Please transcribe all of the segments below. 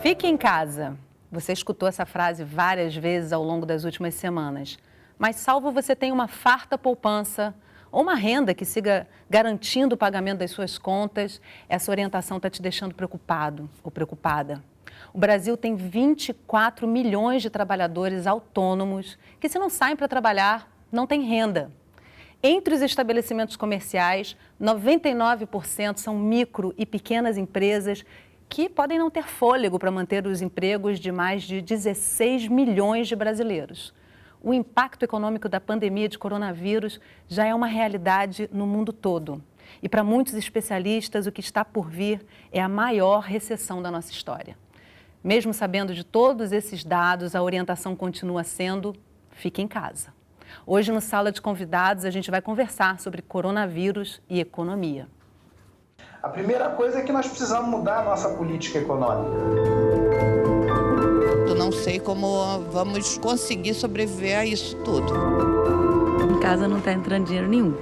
Fique em casa. Você escutou essa frase várias vezes ao longo das últimas semanas. Mas salvo você tenha uma farta poupança ou uma renda que siga garantindo o pagamento das suas contas, essa orientação está te deixando preocupado ou preocupada. O Brasil tem 24 milhões de trabalhadores autônomos que, se não saem para trabalhar, não têm renda. Entre os estabelecimentos comerciais, 99% são micro e pequenas empresas que podem não ter fôlego para manter os empregos de mais de 16 milhões de brasileiros. O impacto econômico da pandemia de coronavírus já é uma realidade no mundo todo. E para muitos especialistas, o que está por vir é a maior recessão da nossa história. Mesmo sabendo de todos esses dados, a orientação continua sendo: fique em casa. Hoje, no Sala de Convidados, a gente vai conversar sobre coronavírus e economia. A primeira coisa é que nós precisamos mudar a nossa política econômica. Eu não sei como vamos conseguir sobreviver a isso tudo. Em casa não está entrando dinheiro nenhum,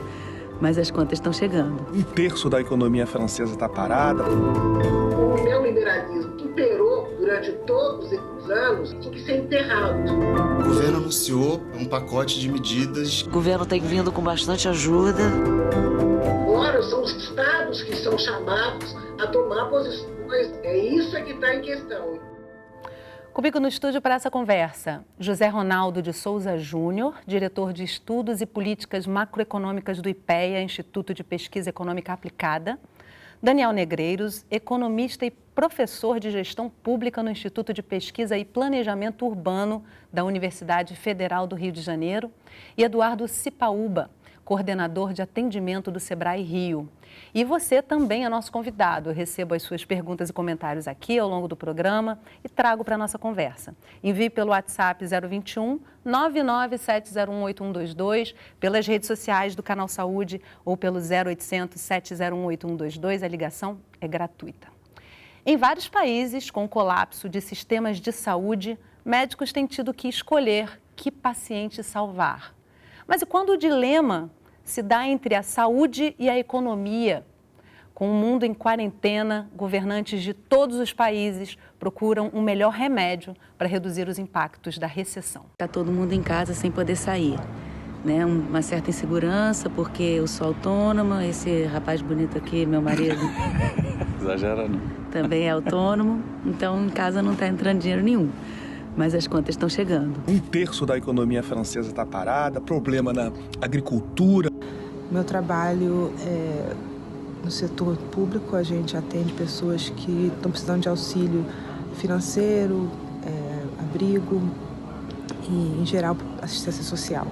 mas as contas estão chegando. 1/3 da economia francesa está parada. O neoliberalismo que imperou durante todos esses anos tinha que ser enterrado. O governo anunciou um pacote de medidas. O governo tem vindo com bastante ajuda. Agora são os estados que são chamados a tomar posições. É isso que está em questão. Comigo no estúdio para essa conversa, José Ronaldo de Souza Júnior, diretor de Estudos e Políticas Macroeconômicas do IPEA, Instituto de Pesquisa Econômica Aplicada. Daniel Negreiros, economista e professor de Gestão Pública no Instituto de Pesquisa e Planejamento Urbano da Universidade Federal do Rio de Janeiro. E Eduardo Cipaúba, coordenador de atendimento do Sebrae Rio. E você também é nosso convidado. Eu recebo as suas perguntas e comentários aqui ao longo do programa e trago para a nossa conversa. Envie pelo WhatsApp 021 997018122, pelas redes sociais do Canal Saúde ou pelo 0800 701 8122. A ligação é gratuita. Em vários países, com o colapso de sistemas de saúde, médicos têm tido que escolher que paciente salvar. Mas e quando o dilema se dá entre a saúde e a economia? Com o mundo em quarentena, governantes de todos os países procuram um melhor remédio para reduzir os impactos da recessão. Está todo mundo em casa sem poder sair, né? Uma certa insegurança, porque eu sou autônoma, esse rapaz bonito aqui, meu marido, Exagera não. também é autônomo, então em casa não está entrando dinheiro nenhum. Mas as contas estão chegando. 1/3 da economia francesa está parada, problema na agricultura. Meu trabalho é no setor público, a gente atende pessoas que estão precisando de auxílio financeiro, abrigo e, em geral, assistência social.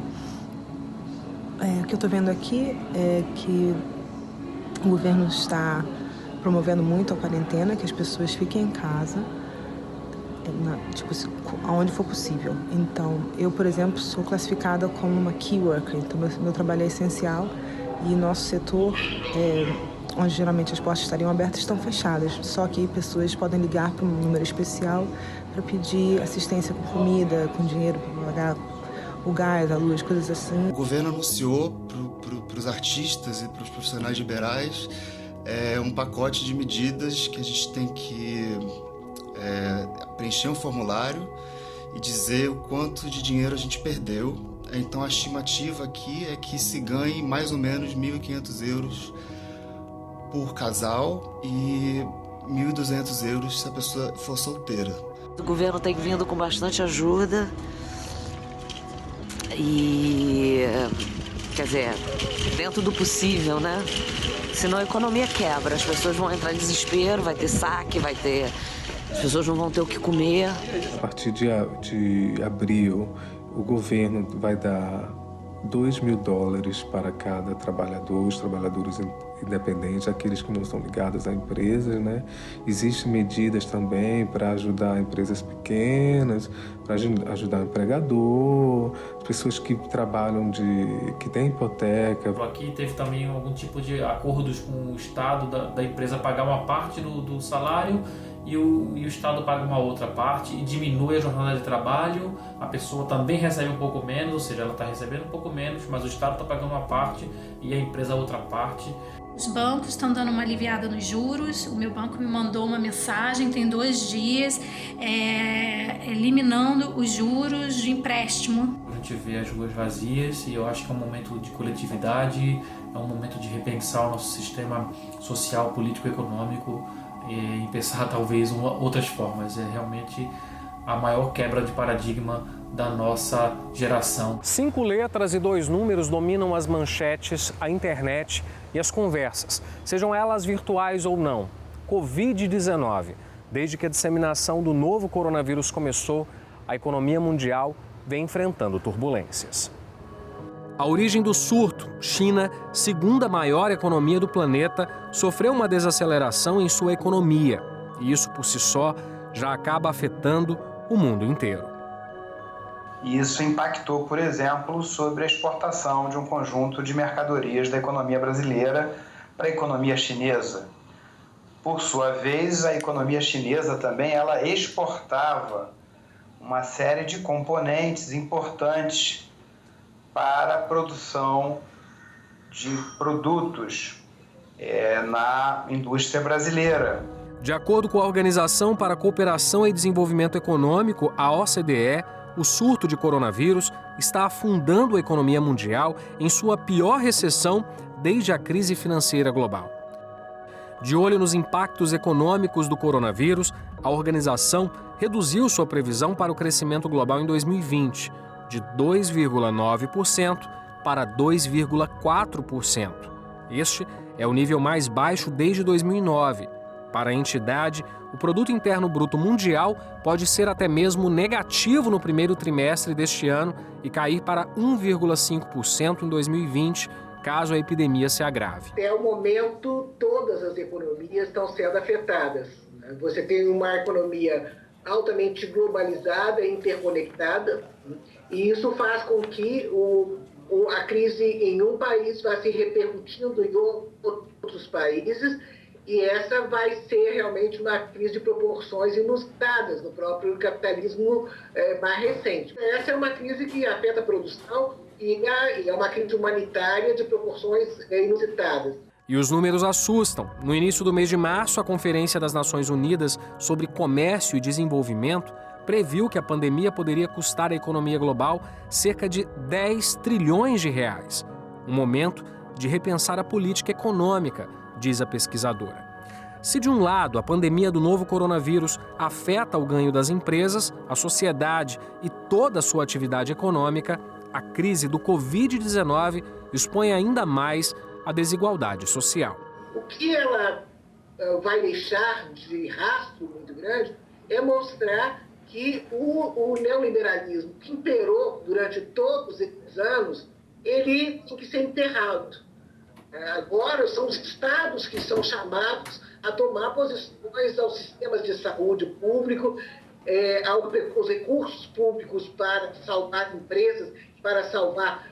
O que eu estou vendo aqui é que o governo está promovendo muito a quarentena, que as pessoas fiquem em casa, aonde for possível. Então, eu, por exemplo, sou classificada como uma key worker, então meu trabalho é essencial e nosso setor, onde geralmente as portas estariam abertas, estão fechadas. Só que pessoas podem ligar para um número especial para pedir assistência com comida, com dinheiro para pagar o gás, a luz, coisas assim. O governo anunciou para os artistas e para os profissionais liberais um pacote de medidas que a gente tem que preencher um formulário e dizer o quanto de dinheiro a gente perdeu. Então a estimativa aqui é que se ganhe mais ou menos 1.500 euros por casal e 1.200 euros se a pessoa for solteira. O governo tem vindo com bastante ajuda e, quer dizer, dentro do possível, né? Senão a economia quebra, as pessoas vão entrar em desespero, vai ter saque, as pessoas não vão ter o que comer. A partir de abril, o governo vai dar $2.000 para cada trabalhador, os trabalhadores independentes, aqueles que não estão ligados a empresas, né? Existem medidas também para ajudar empresas pequenas, para ajudar o empregador, pessoas que trabalham que têm hipoteca. Aqui teve também algum tipo de acordos com o Estado da empresa pagar uma parte do salário e o Estado paga uma outra parte e diminui a jornada de trabalho, a pessoa também recebe um pouco menos, ou seja, ela está recebendo um pouco menos, mas o Estado está pagando uma parte e a empresa a outra parte. Os bancos estão dando uma aliviada nos juros. O meu banco me mandou uma mensagem, tem 2 dias, eliminando os juros de empréstimo. A gente vê as ruas vazias e eu acho que é um momento de coletividade, é um momento de repensar o nosso sistema social, político, econômico e pensar talvez outras formas. É realmente a maior quebra de paradigma da nossa geração. 5 letras e 2 números dominam as manchetes, a internet e as conversas, sejam elas virtuais ou não. Covid-19. Desde que a disseminação do novo coronavírus começou, a economia mundial vem enfrentando turbulências. A origem do surto, China, segunda maior economia do planeta, sofreu uma desaceleração em sua economia. E isso por si só já acaba afetando o mundo inteiro. E isso impactou, por exemplo, sobre a exportação de um conjunto de mercadorias da economia brasileira para a economia chinesa. Por sua vez, a economia chinesa também ela exportava uma série de componentes importantes para a produção de produtos na indústria brasileira. De acordo com a Organização para a Cooperação e Desenvolvimento Econômico, a OCDE, o surto de coronavírus está afundando a economia mundial em sua pior recessão desde a crise financeira global. De olho nos impactos econômicos do coronavírus, a organização reduziu sua previsão para o crescimento global em 2020, de 2,9% para 2,4%. Este é o nível mais baixo desde 2009. Para a entidade, o Produto Interno Bruto Mundial pode ser até mesmo negativo no primeiro trimestre deste ano e cair para 1,5% em 2020, caso a epidemia se agrave. Até o momento, todas as economias estão sendo afetadas. Você tem uma economia altamente globalizada e interconectada, e isso faz com que a crise em um país vá se repercutindo em outros países, e essa vai ser realmente uma crise de proporções inusitadas no próprio capitalismo mais recente. Essa é uma crise que afeta a produção e é uma crise humanitária de proporções inusitadas. E os números assustam. No início do mês de março, a Conferência das Nações Unidas sobre Comércio e Desenvolvimento previu que a pandemia poderia custar à economia global cerca de 10 trilhões de reais. Um momento de repensar a política econômica, diz a pesquisadora. Se de um lado a pandemia do novo coronavírus afeta o ganho das empresas, a sociedade e toda a sua atividade econômica, a crise do Covid-19 expõe ainda mais a desigualdade social. O que ela vai deixar de rastro muito grande é mostrar que o neoliberalismo que imperou durante todos esses anos, ele tem que ser enterrado. Agora são os estados que são chamados a tomar posições aos sistemas de saúde público, aos recursos públicos para salvar empresas, para salvar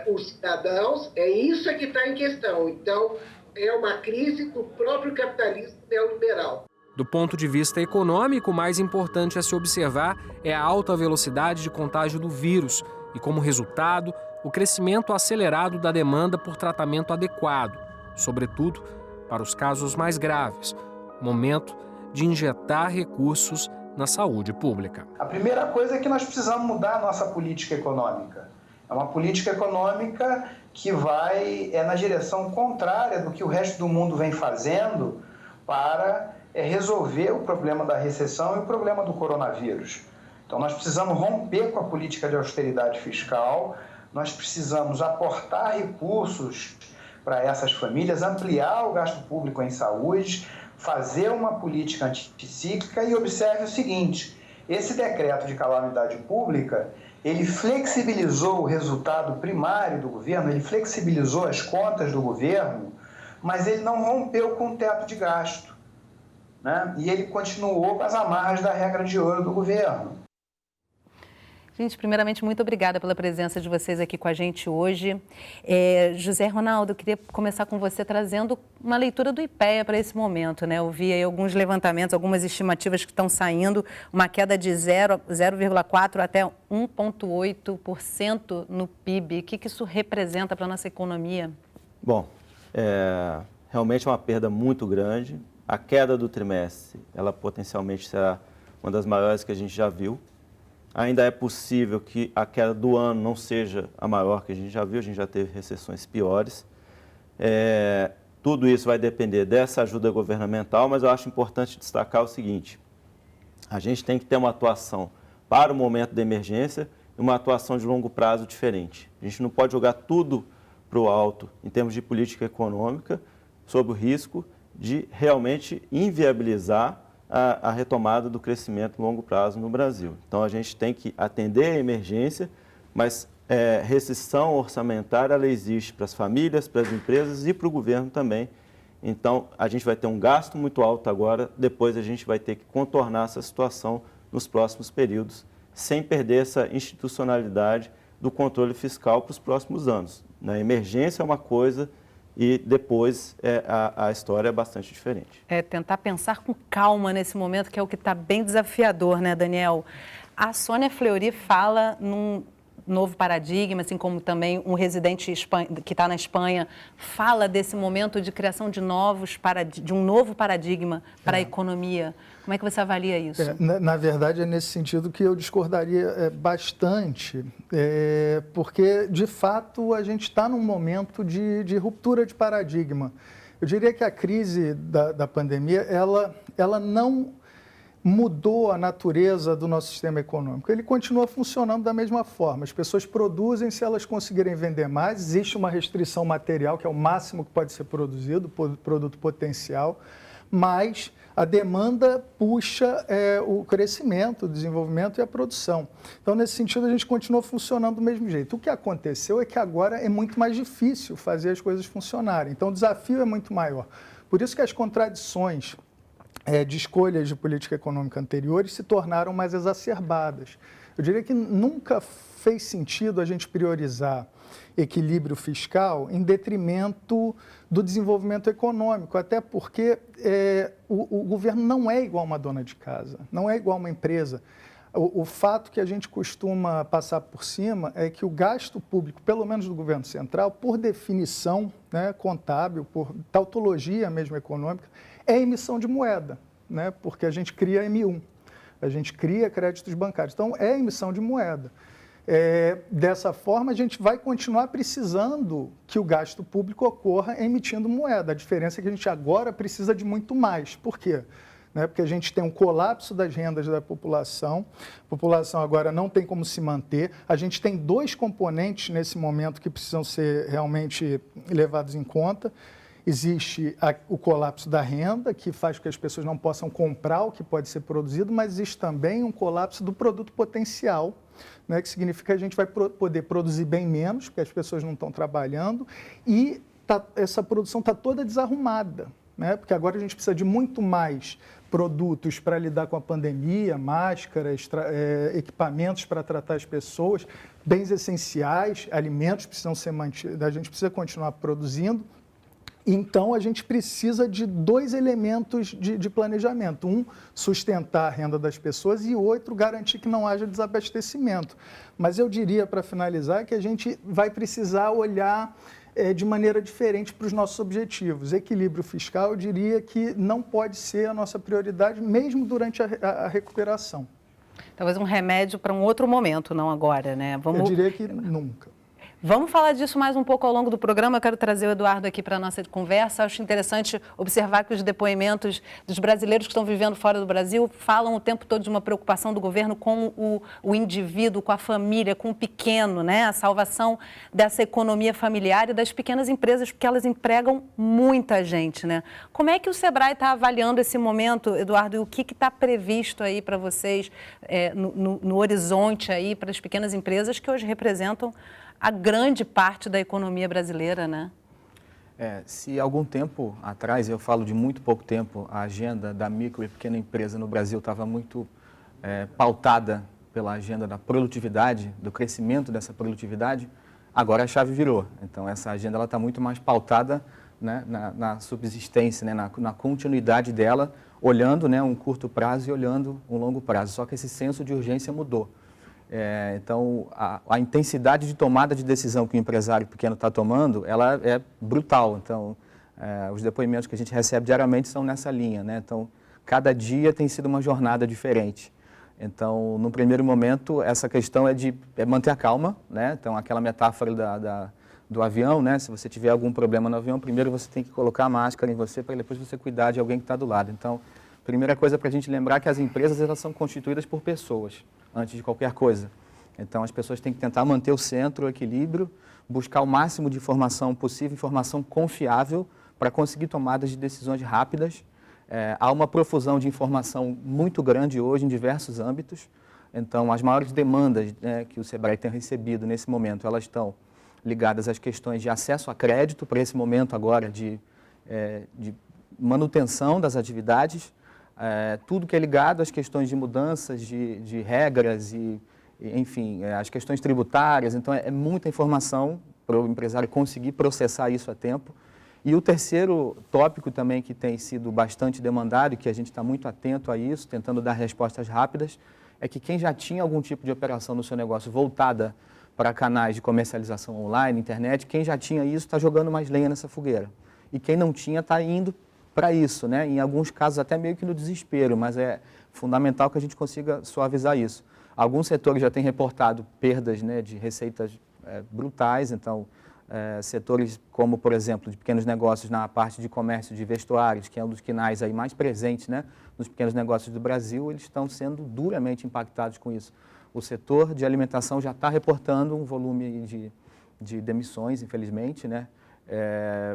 os cidadãos. É isso que está em questão. Então, é uma crise do próprio capitalismo neoliberal. Do ponto de vista econômico, o mais importante a se observar é a alta velocidade de contágio do vírus e, como resultado, o crescimento acelerado da demanda por tratamento adequado, sobretudo para os casos mais graves. Momento de injetar recursos na saúde pública. A primeira coisa é que nós precisamos mudar a nossa política econômica. É uma política econômica que vai na direção contrária do que o resto do mundo vem fazendo para resolver o problema da recessão e o problema do coronavírus. Então nós precisamos romper com a política de austeridade fiscal, nós precisamos aportar recursos para essas famílias, ampliar o gasto público em saúde, fazer uma política anticíclica e observe o seguinte, esse decreto de calamidade pública, ele flexibilizou o resultado primário do governo, ele flexibilizou as contas do governo, mas ele não rompeu com o teto de gasto, né? E ele continuou com as amarras da regra de ouro do governo. Gente, primeiramente, muito obrigada pela presença de vocês aqui com a gente hoje. José Ronaldo, eu queria começar com você trazendo uma leitura do IPEA para esse momento, né? Eu vi aí alguns levantamentos, algumas estimativas que estão saindo, uma queda de 0,4% até 1,8% no PIB. O que isso representa para a nossa economia? Bom, realmente é uma perda muito grande. A queda do trimestre, ela potencialmente será uma das maiores que a gente já viu. Ainda é possível que a queda do ano não seja a maior que a gente já teve recessões piores. Tudo isso vai depender dessa ajuda governamental, mas eu acho importante destacar o seguinte: a gente tem que ter uma atuação para o momento da emergência e uma atuação de longo prazo diferente. A gente não pode jogar tudo para o alto em termos de política econômica, sob o risco de realmente inviabilizar a retomada do crescimento a longo prazo no Brasil. Então, a gente tem que atender a emergência, mas restrição orçamentária ela existe para as famílias, para as empresas e para o governo também. Então, a gente vai ter um gasto muito alto agora, depois a gente vai ter que contornar essa situação nos próximos períodos, sem perder essa institucionalidade do controle fiscal para os próximos anos. A emergência é uma coisa e depois a história é bastante diferente. Tentar pensar com calma nesse momento, que é o que está bem desafiador, né, Daniel? A Sônia Fleury fala num novo paradigma, assim como também um residente que está na Espanha fala desse momento de criação de um novo paradigma para a economia. Como é que você avalia isso? Na verdade, é nesse sentido que eu discordaria bastante, porque, de fato, a gente está num momento de ruptura de paradigma. Eu diria que a crise da pandemia, ela não mudou a natureza do nosso sistema econômico. Ele continua funcionando da mesma forma. As pessoas produzem se elas conseguirem vender mais. Existe uma restrição material, que é o máximo que pode ser produzido, produto potencial, mas a demanda puxa o crescimento, o desenvolvimento e a produção. Então, nesse sentido, a gente continua funcionando do mesmo jeito. O que aconteceu é que agora é muito mais difícil fazer as coisas funcionarem. Então, o desafio é muito maior. Por isso que as contradições de escolhas de política econômica anteriores se tornaram mais exacerbadas. Eu diria que nunca fez sentido a gente priorizar equilíbrio fiscal em detrimento do desenvolvimento econômico, até porque o governo não é igual uma dona de casa, não é igual uma empresa. O fato que a gente costuma passar por cima é que o gasto público, pelo menos do governo central, por definição, né, contábil, por tautologia mesmo econômica, é emissão de moeda, né, porque a gente cria M1, a gente cria créditos bancários. Então, é emissão de moeda. Dessa forma, a gente vai continuar precisando que o gasto público ocorra emitindo moeda. A diferença é que a gente agora precisa de muito mais. Por quê? Porque a gente tem um colapso das rendas da população, a população agora não tem como se manter. A gente tem dois componentes nesse momento que precisam ser realmente levados em conta. Existe o colapso da renda, que faz com que as pessoas não possam comprar o que pode ser produzido, mas existe também um colapso do produto potencial, né, que significa que a gente vai poder produzir bem menos, porque as pessoas não estão trabalhando, e essa produção está toda desarrumada, né, porque agora a gente precisa de muito mais produtos para lidar com a pandemia, máscaras, equipamentos para tratar as pessoas, bens essenciais, alimentos precisam ser mantidos, a gente precisa continuar produzindo. Então, a gente precisa de dois elementos de planejamento. Um, sustentar a renda das pessoas e outro, garantir que não haja desabastecimento. Mas eu diria, para finalizar, que a gente vai precisar olhar de maneira diferente para os nossos objetivos. Equilíbrio fiscal, eu diria que não pode ser a nossa prioridade, mesmo durante a recuperação. Talvez um remédio para um outro momento, não agora, né? Eu diria que nunca. Vamos falar disso mais um pouco ao longo do programa. Eu quero trazer o Eduardo aqui para a nossa conversa. Acho interessante observar que os depoimentos dos brasileiros que estão vivendo fora do Brasil falam o tempo todo de uma preocupação do governo com o indivíduo, com a família, com o pequeno, né? A salvação dessa economia familiar e das pequenas empresas, porque elas empregam muita gente, né? Como é que o Sebrae está avaliando esse momento, Eduardo, e o que está previsto aí para vocês no horizonte aí para as pequenas empresas que hoje representam a grande parte da economia brasileira, né? Se algum tempo atrás, eu falo de muito pouco tempo, a agenda da micro e pequena empresa no Brasil estava muito pautada pela agenda da produtividade, do crescimento dessa produtividade, agora a chave virou. Então, essa agenda está muito mais pautada, né, na subsistência, né, na continuidade dela, olhando, né, um curto prazo e olhando um longo prazo. Só que esse senso de urgência mudou. Então, a intensidade de tomada de decisão que o empresário pequeno está tomando, ela é brutal. Então, Os depoimentos que a gente recebe diariamente são nessa linha, né? Então, cada dia tem sido uma jornada diferente. Então, no primeiro momento, essa questão é manter a calma, né? Então, aquela metáfora do avião, né? Se você tiver algum problema no avião, primeiro você tem que colocar a máscara em você para depois você cuidar de alguém que está do lado. Então, primeira coisa para a gente lembrar que as empresas elas são constituídas por pessoas, antes de qualquer coisa. Então, as pessoas têm que tentar manter o centro, o equilíbrio, buscar o máximo de informação possível, informação confiável, para conseguir tomadas de decisões rápidas. Há uma profusão de informação muito grande hoje em diversos âmbitos. Então, as maiores demandas, né, que o SEBRAE tem recebido nesse momento, elas estão ligadas às questões de acesso a crédito, para esse momento agora de manutenção das atividades, tudo que é ligado às questões de mudanças de regras e enfim, as questões tributárias. Então, é muita informação para o empresário conseguir processar isso a tempo. E o terceiro tópico também que tem sido bastante demandado e que a gente está muito atento a isso, tentando dar respostas rápidas, é que quem já tinha algum tipo de operação no seu negócio voltada para canais de comercialização online, internet, quem já tinha isso está jogando mais lenha nessa fogueira. E quem não tinha está indo para isso, né? Em alguns casos até meio que no desespero, mas é fundamental que a gente consiga suavizar isso. Alguns setores já têm reportado perdas, né, de receitas brutais, então setores como, por exemplo, de pequenos negócios na parte de comércio de vestuários, que é um dos quinais aí mais presentes, né, nos pequenos negócios do Brasil, eles estão sendo duramente impactados com isso. O setor de alimentação já está reportando um volume de demissões, infelizmente, né,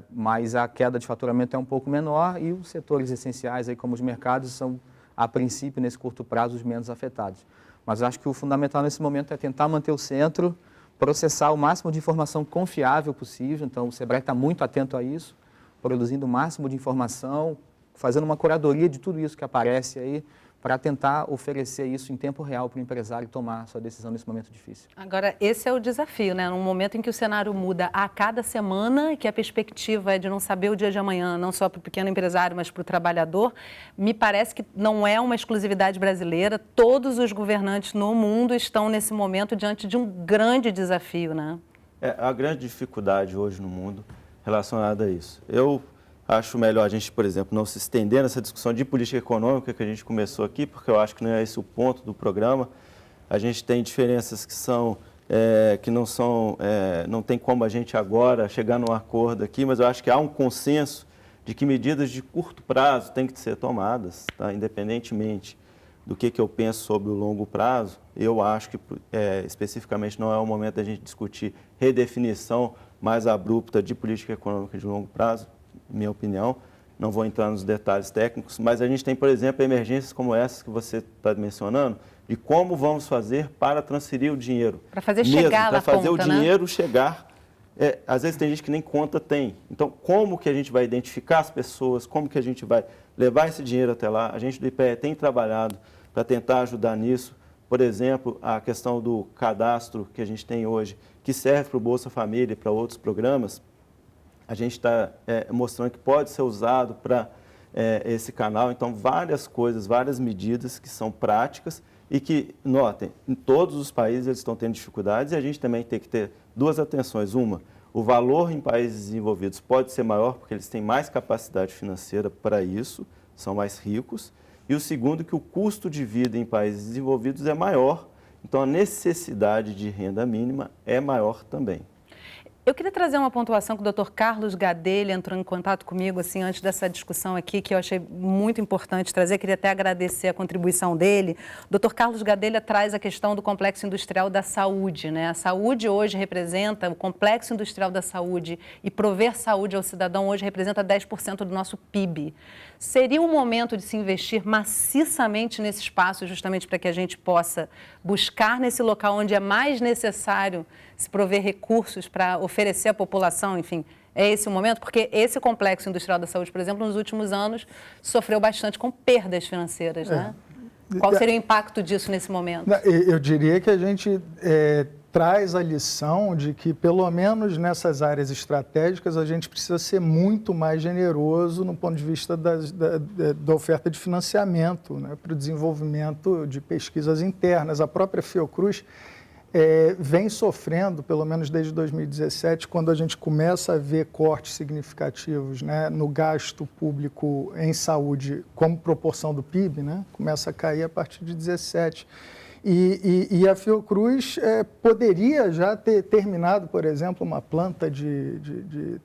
mas a queda de faturamento é um pouco menor e os setores essenciais, aí, como os mercados, são, a princípio, nesse curto prazo, os menos afetados. Mas acho que o fundamental nesse momento é tentar manter o centro, processar o máximo de informação confiável possível. Então, o SEBRAE está muito atento a isso, produzindo o máximo de informação, fazendo uma curadoria de tudo isso que aparece aí, para tentar oferecer isso em tempo real para o empresário tomar a sua decisão nesse momento difícil. Agora, esse é o desafio, né? Num momento em que o cenário muda a cada semana, que a perspectiva é de não saber o dia de amanhã, não só para o pequeno empresário, mas para o trabalhador, me parece que não é uma exclusividade brasileira. Todos os governantes no mundo estão, nesse momento, diante de um grande desafio, né? A grande dificuldade hoje no mundo relacionada a isso. Eu acho melhor a gente, por exemplo, não se estender nessa discussão de política econômica que a gente começou aqui, porque eu acho que não é esse o ponto do programa. A gente tem diferenças que são, não tem como a gente agora chegar num acordo aqui, mas eu acho que há um consenso de que medidas de curto prazo têm que ser tomadas, tá? Independentemente do que eu penso sobre o longo prazo. Eu acho que, especificamente, não é o momento da gente discutir redefinição mais abrupta de política econômica de longo prazo, minha opinião, não vou entrar nos detalhes técnicos, mas a gente tem, por exemplo, emergências como essas que você está mencionando, de como vamos fazer para transferir o dinheiro. Para fazer chegar lá, para fazer o dinheiro chegar. Às vezes tem gente que nem conta tem. Então, como que a gente vai identificar as pessoas, como que a gente vai levar esse dinheiro até lá? A gente do IPE tem trabalhado para tentar ajudar nisso. Por exemplo, a questão do cadastro que a gente tem hoje, que serve para o Bolsa Família e para outros programas, a gente está mostrando que pode ser usado para esse canal. Então, várias coisas, várias medidas que são práticas e que, notem, em todos os países eles estão tendo dificuldades e a gente também tem que ter duas atenções. Uma, o valor em países desenvolvidos pode ser maior porque eles têm mais capacidade financeira para isso, são mais ricos. E o segundo, que o custo de vida em países desenvolvidos é maior, então a necessidade de renda mínima é maior também. Eu queria trazer uma pontuação que o Dr. Carlos Gadelha entrou em contato comigo, assim, antes dessa discussão aqui, que eu achei muito importante trazer. Queria até agradecer a contribuição dele. O Dr. Carlos Gadelha traz a questão do complexo industrial da saúde, né? A saúde hoje representa, o complexo industrial da saúde e prover saúde ao cidadão hoje representa 10% do nosso PIB. Seria um momento de se investir maciçamente nesse espaço, justamente para que a gente possa buscar nesse local onde é mais necessário se prover recursos para oferecer à população, enfim, é esse o momento? Porque esse complexo industrial da saúde, por exemplo, nos últimos anos, sofreu bastante com perdas financeiras, né? Qual seria o impacto disso nesse momento? Eu diria que a gente traz a lição de que, pelo menos nessas áreas estratégicas, a gente precisa ser muito mais generoso no ponto de vista da oferta de financiamento, né, para o desenvolvimento de pesquisas internas. A própria Fiocruz, vem sofrendo, pelo menos desde 2017, quando a gente começa a ver cortes significativos, né, no gasto público em saúde como proporção do PIB, né, começa a cair a partir de 2017. E a Fiocruz poderia já ter terminado, por exemplo, uma planta de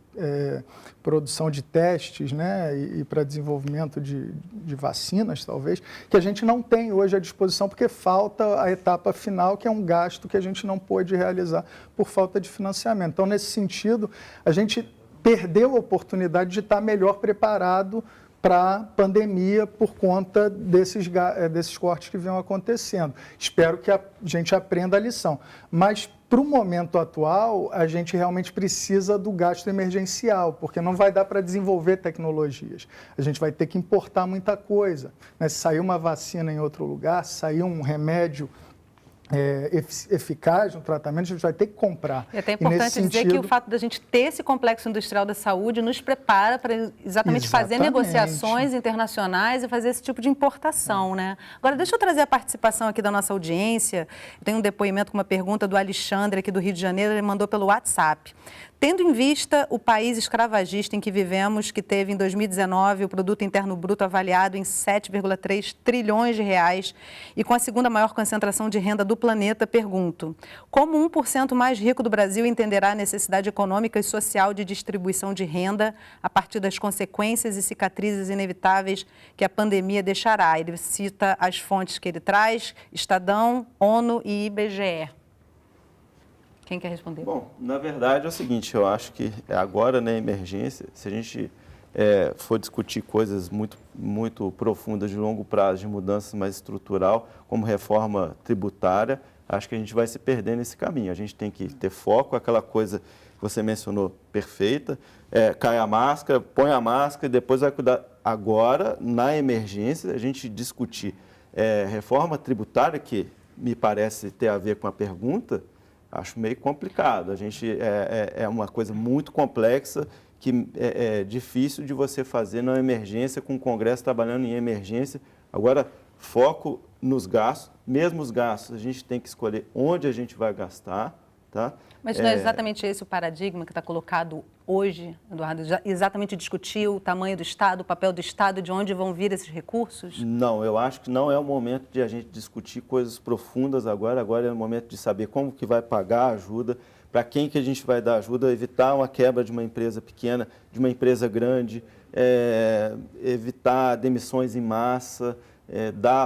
produção de testes, né, e para desenvolvimento de vacinas, talvez, que a gente não tem hoje à disposição, porque falta a etapa final, que é um gasto que a gente não pôde realizar por falta de financiamento. Então, nesse sentido, a gente perdeu a oportunidade de estar melhor preparado para a pandemia por conta desses cortes que vinham acontecendo. Espero que a gente aprenda a lição. Mas, para o momento atual, a gente realmente precisa do gasto emergencial, porque não vai dar para desenvolver tecnologias. A gente vai ter que importar muita coisa, né? Se sair uma vacina em outro lugar, se sair um remédio eficaz no tratamento, a gente vai ter que comprar. E até é importante dizer que o fato da gente ter esse complexo industrial da saúde nos prepara para exatamente fazer negociações internacionais e fazer esse tipo de importação, né? Agora, deixa eu trazer a participação aqui da nossa audiência. Eu tenho um depoimento com uma pergunta do Alexandre, aqui do Rio de Janeiro, ele mandou pelo WhatsApp. Tendo em vista o país escravagista em que vivemos, que teve em 2019 o produto interno bruto avaliado em 7,3 trilhões de reais e com a segunda maior concentração de renda do planeta, pergunto, como 1% mais rico do Brasil entenderá a necessidade econômica e social de distribuição de renda a partir das consequências e cicatrizes inevitáveis que a pandemia deixará? Ele cita as fontes que ele traz, Estadão, ONU e IBGE. Quem quer responder? Bom, na verdade é o seguinte, eu acho que agora na emergência, se a gente for discutir coisas muito profundas de longo prazo, de mudança mais estrutural, como reforma tributária, acho que a gente vai se perder nesse caminho. A gente tem que ter foco, aquela coisa que você mencionou, perfeita, cai a máscara, põe a máscara e depois vai cuidar. Agora, na emergência, a gente discutir reforma tributária, que me parece ter a ver com a pergunta, acho meio complicado. A gente é uma coisa muito complexa que é difícil de você fazer na emergência, com o Congresso trabalhando em emergência. Agora, foco nos gastos, mesmo os gastos, a gente tem que escolher onde a gente vai gastar, tá? Mas não é exatamente esse o paradigma que está colocado hoje, Eduardo? Exatamente discutir o tamanho do Estado, o papel do Estado, de onde vão vir esses recursos? Não, eu acho que não é o momento de a gente discutir coisas profundas agora. Agora é o momento de saber como que vai pagar a ajuda, para quem que a gente vai dar ajuda, evitar uma quebra de uma empresa pequena, de uma empresa grande, evitar demissões em massa,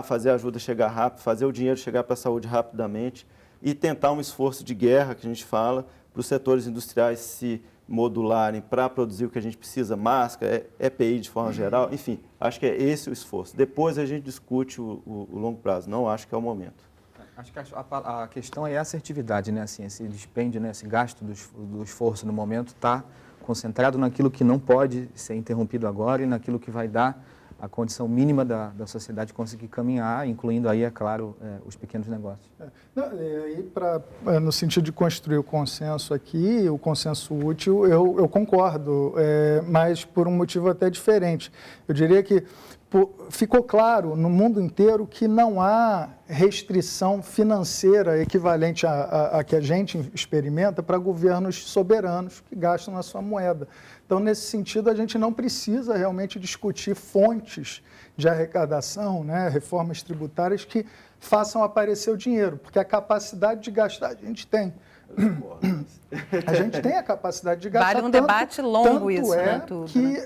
fazer a ajuda chegar rápido, fazer o dinheiro chegar para a saúde rapidamente e tentar um esforço de guerra, que a gente fala, para os setores industriais se modularem para produzir o que a gente precisa, máscara, EPI de forma geral, enfim, acho que é esse o esforço. Depois a gente discute o longo prazo, não acho que é o momento. Acho que a questão é a assertividade, né? Assim, esse dispêndio, né? Esse gasto do esforço no momento está concentrado naquilo que não pode ser interrompido agora e naquilo que vai dar a condição mínima da sociedade conseguir caminhar, incluindo aí, é claro, os pequenos negócios. No sentido de construir o consenso aqui, o consenso útil, eu concordo, mas por um motivo até diferente. Eu diria que ficou claro no mundo inteiro que não há restrição financeira equivalente a que a gente experimenta para governos soberanos que gastam na sua moeda. Então, nesse sentido, a gente não precisa realmente discutir fontes de arrecadação, né, reformas tributárias que façam aparecer o dinheiro, porque a capacidade de gastar a gente tem. A gente tem a capacidade de gastar. Vale um debate longo isso, né? Que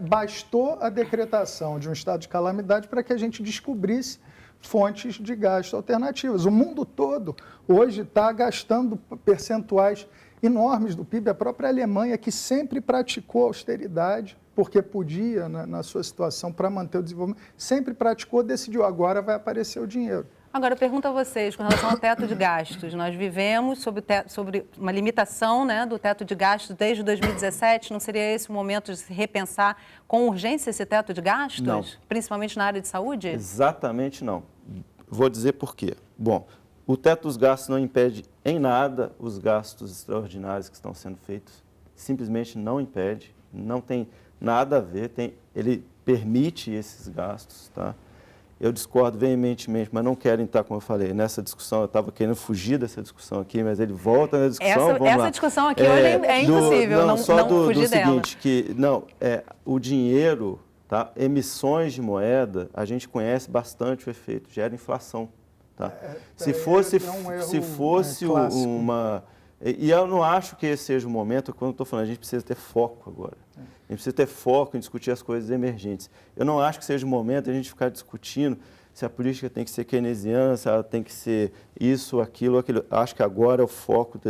bastou a decretação de um estado de calamidade para que a gente descobrisse fontes de gasto alternativas. O mundo todo hoje está gastando percentuais enormes do PIB. A própria Alemanha, que sempre praticou austeridade, porque podia, na sua situação, para manter o desenvolvimento, sempre praticou, decidiu, agora vai aparecer o dinheiro. Agora, eu pergunto a vocês, com relação ao teto de gastos, nós vivemos sobre uma limitação, né, do teto de gastos desde 2017, não seria esse o momento de se repensar com urgência esse teto de gastos? Não. Principalmente na área de saúde? Exatamente não. Vou dizer por quê. Bom, o teto dos gastos não impede em nada os gastos extraordinários que estão sendo feitos, simplesmente não impede, não tem nada a ver, ele permite esses gastos, tá? eu discordo veementemente, mas não quero entrar, como eu falei, nessa discussão. Eu estava querendo fugir dessa discussão aqui, mas ele volta na discussão. Essa discussão aqui hoje é impossível não fugir dela. Seguinte, que o dinheiro, tá? Emissões de moeda, a gente conhece bastante o efeito, gera inflação. Tá? Se fosse uma... E eu não acho que esse seja o momento, quando eu estou falando, a gente precisa ter foco agora. A gente precisa ter foco em discutir as coisas emergentes. Eu não acho que seja o momento de a gente ficar discutindo se a política tem que ser keynesiana, se ela tem que ser isso, aquilo. Acho que agora é o foco,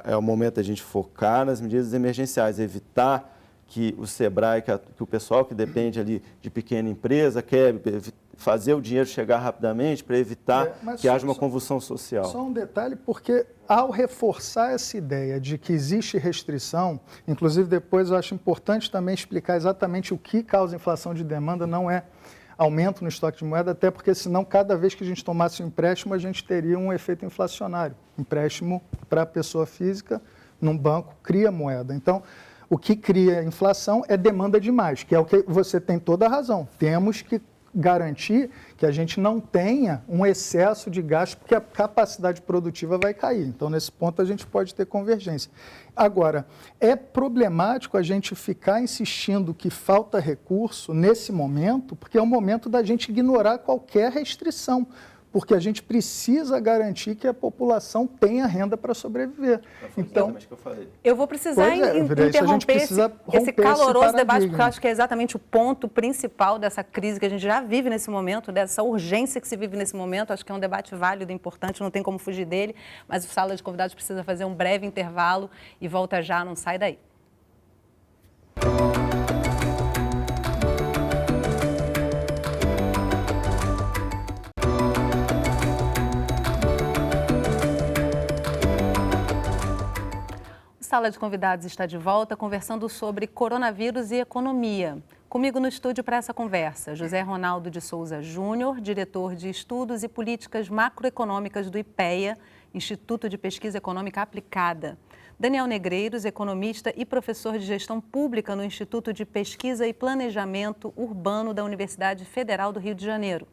é o momento da gente focar nas medidas emergenciais, evitar que o Sebrae, que o pessoal que depende ali de pequena empresa, quer fazer o dinheiro chegar rapidamente para evitar que haja uma convulsão social. Só um detalhe, porque ao reforçar essa ideia de que existe restrição, inclusive depois eu acho importante também explicar exatamente o que causa inflação de demanda, não é aumento no estoque de moeda, até porque senão cada vez que a gente tomasse um empréstimo, a gente teria um efeito inflacionário. Empréstimo para a pessoa física num banco cria moeda. Então, o que cria inflação é demanda demais, que é o que você tem toda a razão. Temos que garantir que a gente não tenha um excesso de gasto, porque a capacidade produtiva vai cair. Então, nesse ponto, a gente pode ter convergência. Agora, é problemático a gente ficar insistindo que falta recurso nesse momento, porque é o momento da gente ignorar qualquer restrição, porque a gente precisa garantir que a população tenha renda para sobreviver. Então, eu vou precisar interromper esse caloroso debate, porque eu acho que é exatamente o ponto principal dessa crise que a gente já vive nesse momento, dessa urgência que se vive nesse momento. Acho que é um debate válido, importante, não tem como fugir dele, mas o Sala de Convidados precisa fazer um breve intervalo e volta já, não sai daí. Sala de Convidados está de volta conversando sobre coronavírus e economia. Comigo no estúdio para essa conversa, José Ronaldo de Souza Júnior, diretor de Estudos e Políticas Macroeconômicas do IPEA, Instituto de Pesquisa Econômica Aplicada. Daniel Negreiros, economista e professor de Gestão Pública no Instituto de Pesquisa e Planejamento Urbano da Universidade Federal do Rio de Janeiro.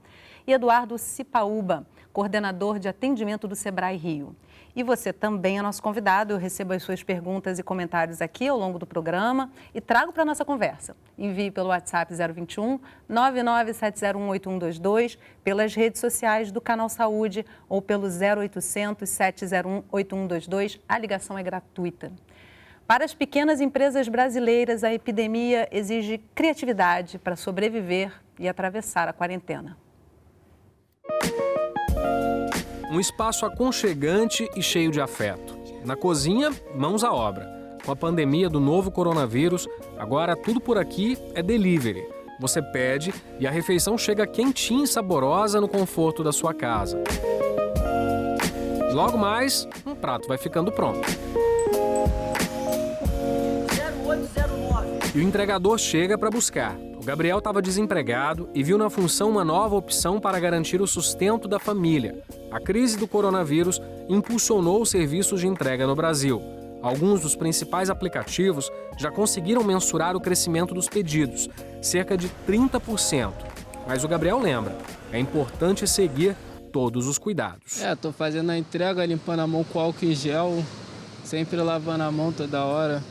E Eduardo Cipaúba, coordenador de atendimento do Sebrae Rio. E você também é nosso convidado, eu recebo as suas perguntas e comentários aqui ao longo do programa e trago para a nossa conversa. Envie pelo WhatsApp 021 997018122, pelas redes sociais do Canal Saúde ou pelo 0800 701 8122, a ligação é gratuita. Para as pequenas empresas brasileiras, a epidemia exige criatividade para sobreviver e atravessar a quarentena. Um espaço aconchegante e cheio de afeto. Na cozinha, mãos à obra. Com a pandemia do novo coronavírus, agora tudo por aqui é delivery. Você pede e a refeição chega quentinha e saborosa no conforto da sua casa. E logo mais, um prato vai ficando pronto. 0809. E o entregador chega para buscar. O Gabriel estava desempregado e viu na função uma nova opção para garantir o sustento da família. A crise do coronavírus impulsionou os serviços de entrega no Brasil. Alguns dos principais aplicativos já conseguiram mensurar o crescimento dos pedidos, cerca de 30%. Mas o Gabriel lembra, é importante seguir todos os cuidados. Estou fazendo a entrega, limpando a mão com álcool em gel, sempre lavando a mão toda hora.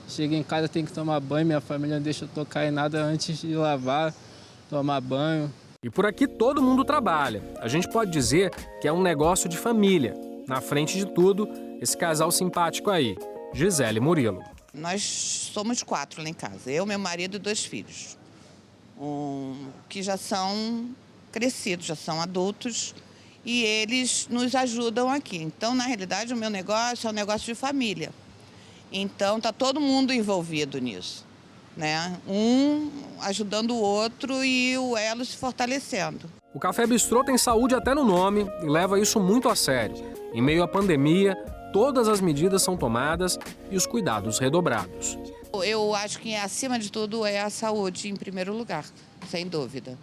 Chego em casa, tenho que tomar banho, minha família não deixa eu tocar em nada antes de lavar, tomar banho. E por aqui todo mundo trabalha. A gente pode dizer que é um negócio de família. Na frente de tudo, esse casal simpático aí, Gisele e Murilo. Nós somos 4 lá em casa, eu, meu marido e 2 filhos. Que já são crescidos, já são adultos e eles nos ajudam aqui. Então, na realidade, o meu negócio é um negócio de família. Então, está todo mundo envolvido nisso, né? Um ajudando o outro e o elo se fortalecendo. O Café Bistrô tem saúde até no nome e leva isso muito a sério. Em meio à pandemia, todas as medidas são tomadas e os cuidados redobrados. Eu acho que, acima de tudo, é a saúde em primeiro lugar, sem dúvida.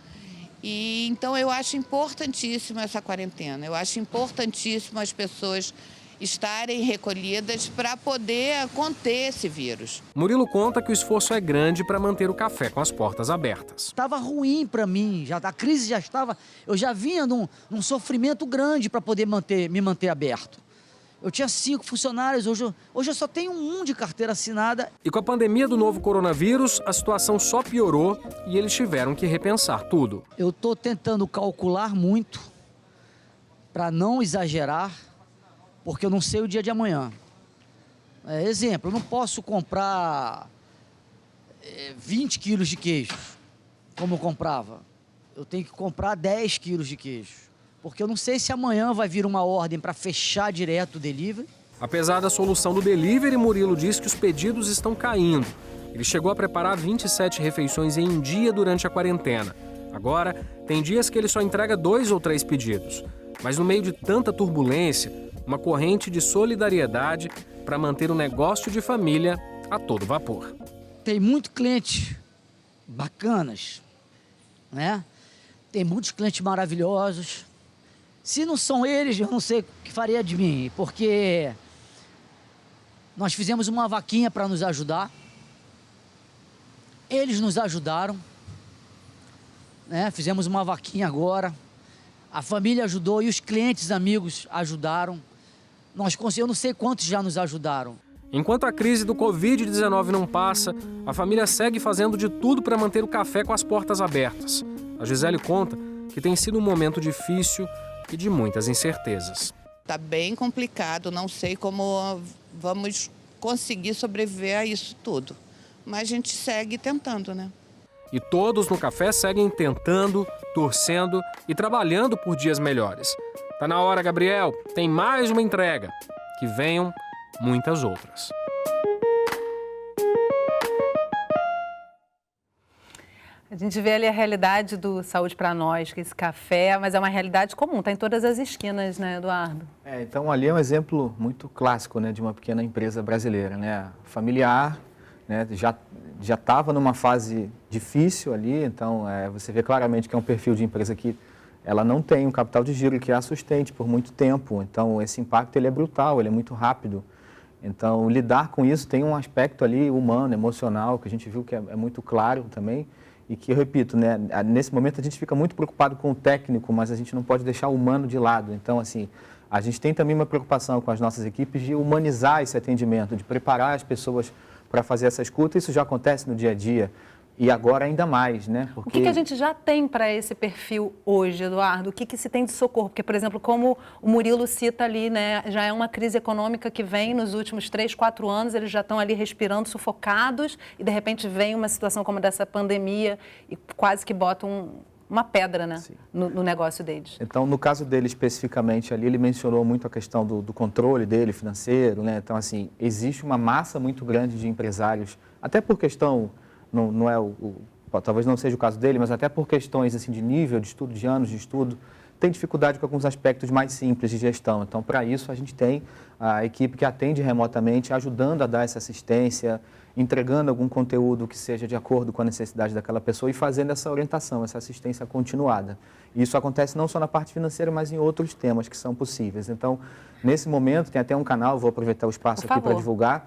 E então eu acho importantíssima essa quarentena. Eu acho importantíssimo as pessoas estarem recolhidas para poder conter esse vírus. Murilo conta que o esforço é grande para manter o café com as portas abertas. Estava ruim para mim, a crise já estava, eu já vinha num sofrimento grande para poder me manter aberto. Eu tinha 5 funcionários, hoje eu só tenho 1 de carteira assinada. E com a pandemia do novo coronavírus, a situação só piorou e eles tiveram que repensar tudo. Eu estou tentando calcular muito para não exagerar, porque eu não sei o dia de amanhã. Exemplo, eu não posso comprar 20 quilos de queijo, como eu comprava. Eu tenho que comprar 10 quilos de queijo. Porque eu não sei se amanhã vai vir uma ordem para fechar direto o delivery. Apesar da solução do delivery, Murilo diz que os pedidos estão caindo. Ele chegou a preparar 27 refeições em um dia durante a quarentena. Agora, tem dias que ele só entrega 2 ou 3 pedidos. Mas no meio de tanta turbulência, uma corrente de solidariedade para manter o negócio de família a todo vapor. Tem muito cliente bacanas, né? Tem muitos clientes maravilhosos. Se não são eles, eu não sei o que faria de mim, porque nós fizemos uma vaquinha para nos ajudar. Eles nos ajudaram, né? Fizemos uma vaquinha agora. A família ajudou e os clientes amigos ajudaram. Eu não sei quantos já nos ajudaram. Enquanto a crise do Covid-19 não passa, a família segue fazendo de tudo para manter o café com as portas abertas. A Gisele conta que tem sido um momento difícil e de muitas incertezas. Está bem complicado, não sei como vamos conseguir sobreviver a isso tudo. Mas a gente segue tentando, né? E todos no café seguem tentando, torcendo e trabalhando por dias melhores. Tá na hora, Gabriel. Tem mais uma entrega. Que venham muitas outras. A gente vê ali a realidade do Saúde para Nós, que é esse café, mas é uma realidade comum, está em todas as esquinas, né, Eduardo? Então ali é um exemplo muito clássico, né, de uma pequena empresa brasileira, né, familiar, né, já estava numa fase difícil ali, então você vê claramente que é um perfil de empresa que ela não tem um capital de giro que a sustente por muito tempo, então esse impacto ele é brutal, ele é muito rápido. Então lidar com isso tem um aspecto ali humano, emocional, que a gente viu que é muito claro também. E que, eu repito, né, nesse momento a gente fica muito preocupado com o técnico, mas a gente não pode deixar o humano de lado. Então, assim, a gente tem também uma preocupação com as nossas equipes de humanizar esse atendimento, de preparar as pessoas para fazer essa escuta. Isso já acontece no dia a dia. E agora ainda mais, né? Porque... O que a gente já tem para esse perfil hoje, Eduardo? O que se tem de socorro? Porque, por exemplo, como o Murilo cita ali, né, já é uma crise econômica que vem nos últimos 3, 4 anos, eles já estão ali respirando, sufocados, e de repente vem uma situação como dessa pandemia e quase que botam uma pedra, né, no negócio deles. Então, no caso dele especificamente ali, ele mencionou muito a questão do controle dele financeiro, né? Então, assim, existe uma massa muito grande de empresários, até por questão... Não é talvez não seja o caso dele, mas até por questões assim, de nível de estudo, de anos de estudo, tem dificuldade com alguns aspectos mais simples de gestão. Então, para isso, a gente tem a equipe que atende remotamente, ajudando a dar essa assistência, entregando algum conteúdo que seja de acordo com a necessidade daquela pessoa e fazendo essa orientação, essa assistência continuada. E isso acontece não só na parte financeira, mas em outros temas que são possíveis. Então, nesse momento, tem até um canal, vou aproveitar o espaço aqui para divulgar,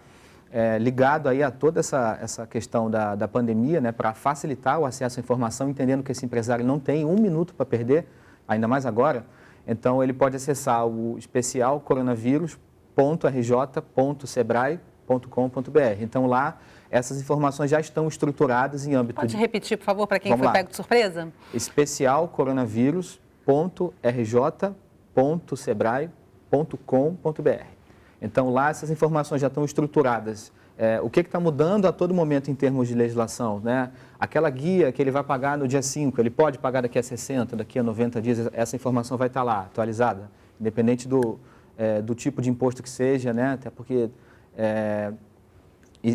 ligado aí a toda essa questão da pandemia, né, para facilitar o acesso à informação, entendendo que esse empresário não tem 1 minuto para perder, ainda mais agora. Então, ele pode acessar o especial coronavírus.rj.sebrae.com.br. Então, lá, essas informações já estão estruturadas em âmbito... Pode repetir, por favor, para quem foi pego de surpresa? Especial coronavírus.rj.sebrae.com.br. Então, lá essas informações já estão estruturadas. O que está mudando a todo momento em termos de legislação, né? Aquela guia que ele vai pagar no dia 5, ele pode pagar daqui a 60, daqui a 90 dias, essa informação vai estar lá, atualizada, independente do tipo de imposto que seja, né? Até porque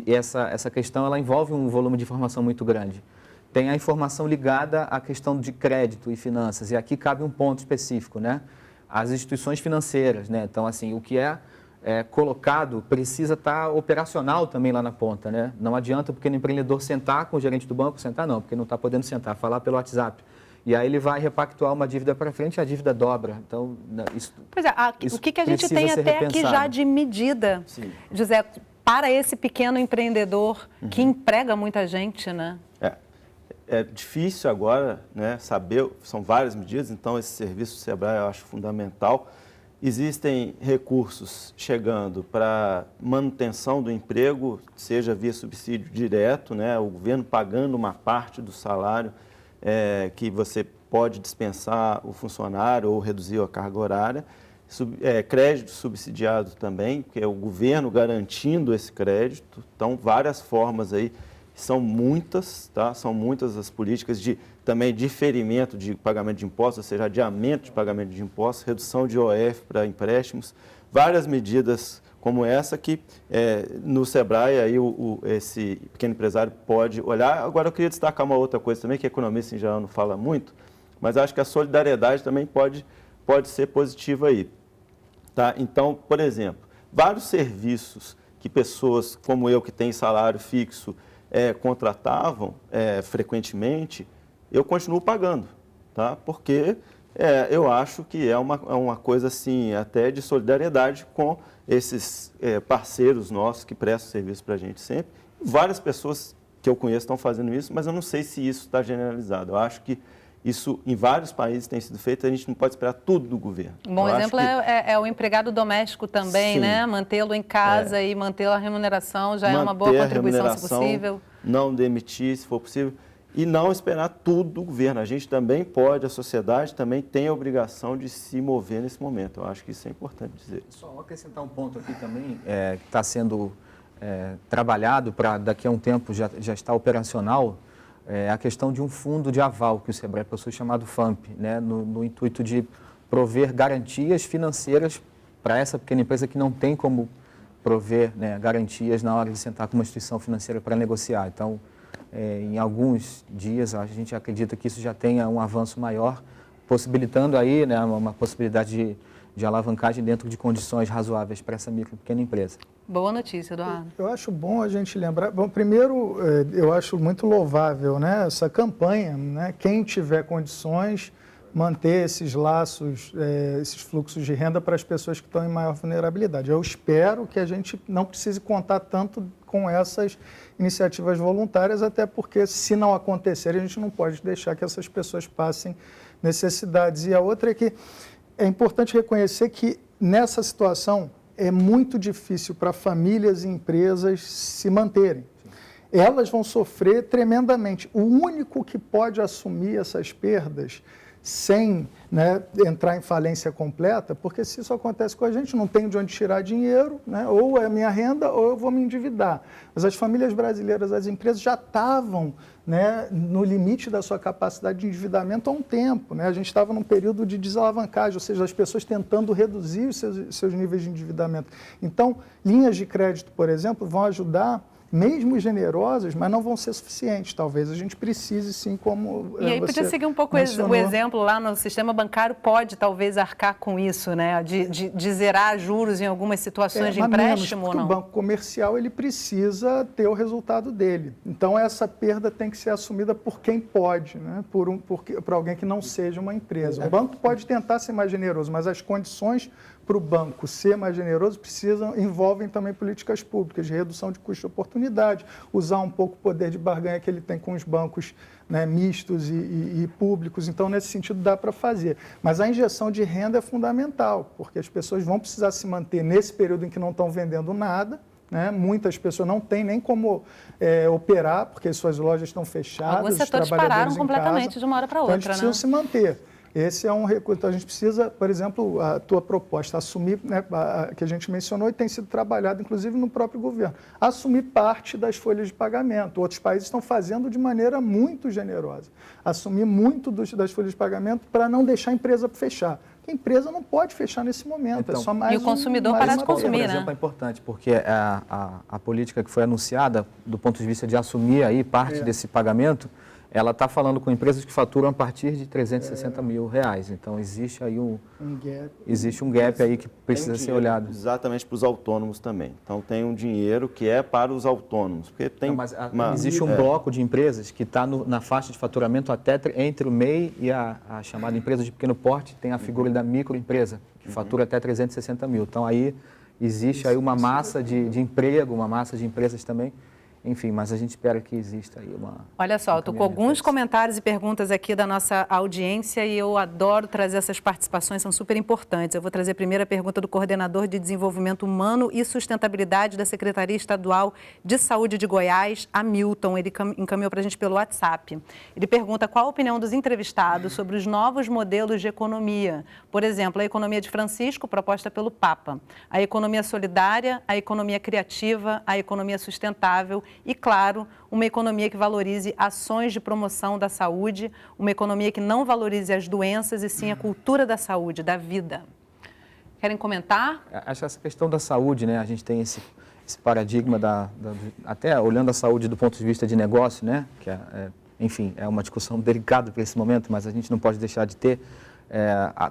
essa questão ela envolve um volume de informação muito grande. Tem a informação ligada à questão de crédito e finanças, e aqui cabe um ponto específico, né? As instituições financeiras, né? Então, assim, o que é colocado precisa estar operacional também lá na ponta, né? Não adianta o pequeno empreendedor sentar com o gerente do banco, sentar não, porque não está podendo sentar, falar pelo WhatsApp, E aí ele vai repactuar uma dívida para frente e a dívida dobra. Então, isso, pois é, o que a gente tem até aqui já de medida, Sim. José, para esse pequeno empreendedor que emprega muita gente, né? É difícil agora, né, saber, são várias medidas, então esse serviço do SEBRAE eu acho fundamental. Existem recursos chegando para manutenção do emprego, seja via subsídio direto, né, o governo pagando uma parte do salário que você pode dispensar o funcionário ou reduzir a carga horária. Crédito subsidiado também, que é o governo garantindo esse crédito. Então, várias formas aí. São muitas, tá? São muitas as políticas de também diferimento de pagamento de impostos, ou seja, adiamento de pagamento de impostos, redução de IOF para empréstimos, várias medidas como essa que no SEBRAE aí esse pequeno empresário pode olhar. Agora eu queria destacar uma outra coisa também, que a economista em geral não fala muito, mas acho que a solidariedade também pode ser positiva aí. Tá? Então, por exemplo, vários serviços que pessoas como eu que têm salário fixo contratavam frequentemente, eu continuo pagando, tá? Porque eu acho que é uma coisa assim, até de solidariedade com esses parceiros nossos que prestam serviço para a gente sempre. Várias pessoas que eu conheço estão fazendo isso, mas eu não sei se isso está generalizado. Eu acho que isso em vários países tem sido feito, a gente não pode esperar tudo do governo. Um bom exemplo é o empregado doméstico também, Sim. né? Mantê-lo em casa e manter a remuneração já é uma boa contribuição, se possível. Não demitir, se for possível, e não esperar tudo do governo. A gente também pode, a sociedade também tem a obrigação de se mover nesse momento. Eu acho que isso é importante dizer. Só acrescentar um ponto aqui também, que está sendo trabalhado para daqui a um tempo já estar operacional, a questão de um fundo de aval que o SEBRAE possui chamado FAMP, né, no intuito de prover garantias financeiras para essa pequena empresa que não tem como prover, né, garantias na hora de sentar com uma instituição financeira para negociar. Então, em alguns dias, a gente acredita que isso já tenha um avanço maior, possibilitando aí, né, uma possibilidade de alavancagem dentro de condições razoáveis para essa micro e pequena empresa. Boa notícia, Eduardo. Eu acho bom a gente lembrar. Bom, primeiro, eu acho muito louvável, né, essa campanha, né, quem tiver condições, manter esses laços, esses fluxos de renda para as pessoas que estão em maior vulnerabilidade. Eu espero que a gente não precise contar tanto com essas iniciativas voluntárias, até porque, se não acontecer, a gente não pode deixar que essas pessoas passem necessidades. E a outra é que é importante reconhecer que, nessa situação, é muito difícil para famílias e empresas se manterem. Elas vão sofrer tremendamente. O único que pode assumir essas perdas sem, né, entrar em falência completa, porque se isso acontece com a gente, não tenho de onde tirar dinheiro, né, ou é a minha renda ou eu vou me endividar. Mas as famílias brasileiras, as empresas já estavam, né, no limite da sua capacidade de endividamento há um tempo. Né? A gente estava num período de desalavancagem, ou seja, as pessoas tentando reduzir os seus níveis de endividamento. Então, linhas de crédito, por exemplo, vão ajudar, mesmo generosas, mas não vão ser suficientes. Talvez a gente precise, sim, como E aí podia seguir um pouco mencionou. O exemplo lá no sistema bancário, pode talvez arcar com isso, né? De zerar juros em algumas situações de empréstimo menos, ou não? O banco comercial ele precisa ter o resultado dele. Então, essa perda tem que ser assumida por quem pode, né? Por alguém que não seja uma empresa. O banco pode tentar ser mais generoso, mas as condições para o banco ser mais generoso envolvem também políticas públicas de redução de custo de oportunidade, usar um pouco o poder de barganha que ele tem com os bancos, né, mistos e públicos. Então, nesse sentido, dá para fazer. Mas a injeção de renda é fundamental, porque as pessoas vão precisar se manter nesse período em que não estão vendendo nada. Né? Muitas pessoas não têm nem como operar, porque suas lojas estão fechadas. Alguns setores pararam completamente de uma hora para outra. Então, eles precisam se manter. Esse é um recurso. Então, a gente precisa, por exemplo, a tua proposta, assumir, né, que a gente mencionou e tem sido trabalhado, inclusive, no próprio governo, assumir parte das folhas de pagamento. Outros países estão fazendo de maneira muito generosa. Assumir muito das folhas de pagamento para não deixar a empresa fechar. A empresa não pode fechar nesse momento, então, é só mais e o consumidor parar de consumir, por exemplo, é importante, porque a política que foi anunciada, do ponto de vista de assumir aí parte desse pagamento, ela está falando com empresas que faturam a partir de R$360 mil. Então, existe aí existe um gap aí que precisa ser olhado. Exatamente para os autônomos também. Então, tem um dinheiro que é para os autônomos. Porque tem existe um bloco de empresas que está na faixa de faturamento até entre o MEI e a chamada empresa de pequeno porte, tem a figura da microempresa, que fatura até R$360 mil. Então, aí existe aí uma massa de emprego, uma massa de empresas também. Enfim, mas a gente espera que exista aí uma... Olha só, estou com alguns comentários e perguntas aqui da nossa audiência e eu adoro trazer essas participações, são super importantes. Eu vou trazer a primeira pergunta do coordenador de Desenvolvimento Humano e Sustentabilidade da Secretaria Estadual de Saúde de Goiás, Hamilton. Ele encaminhou para a gente pelo WhatsApp. Ele pergunta qual a opinião dos entrevistados sobre os novos modelos de economia. Por exemplo, a economia de Francisco, proposta pelo Papa. A economia solidária, a economia criativa, a economia sustentável e, claro, uma economia que valorize ações de promoção da saúde, uma economia que não valorize as doenças e sim a cultura da saúde, da vida. Querem comentar? Acho que essa questão da saúde, né? A gente tem esse paradigma até olhando a saúde do ponto de vista de negócio, né? Que enfim, é uma discussão delicada para esse momento, mas a gente não pode deixar de ter.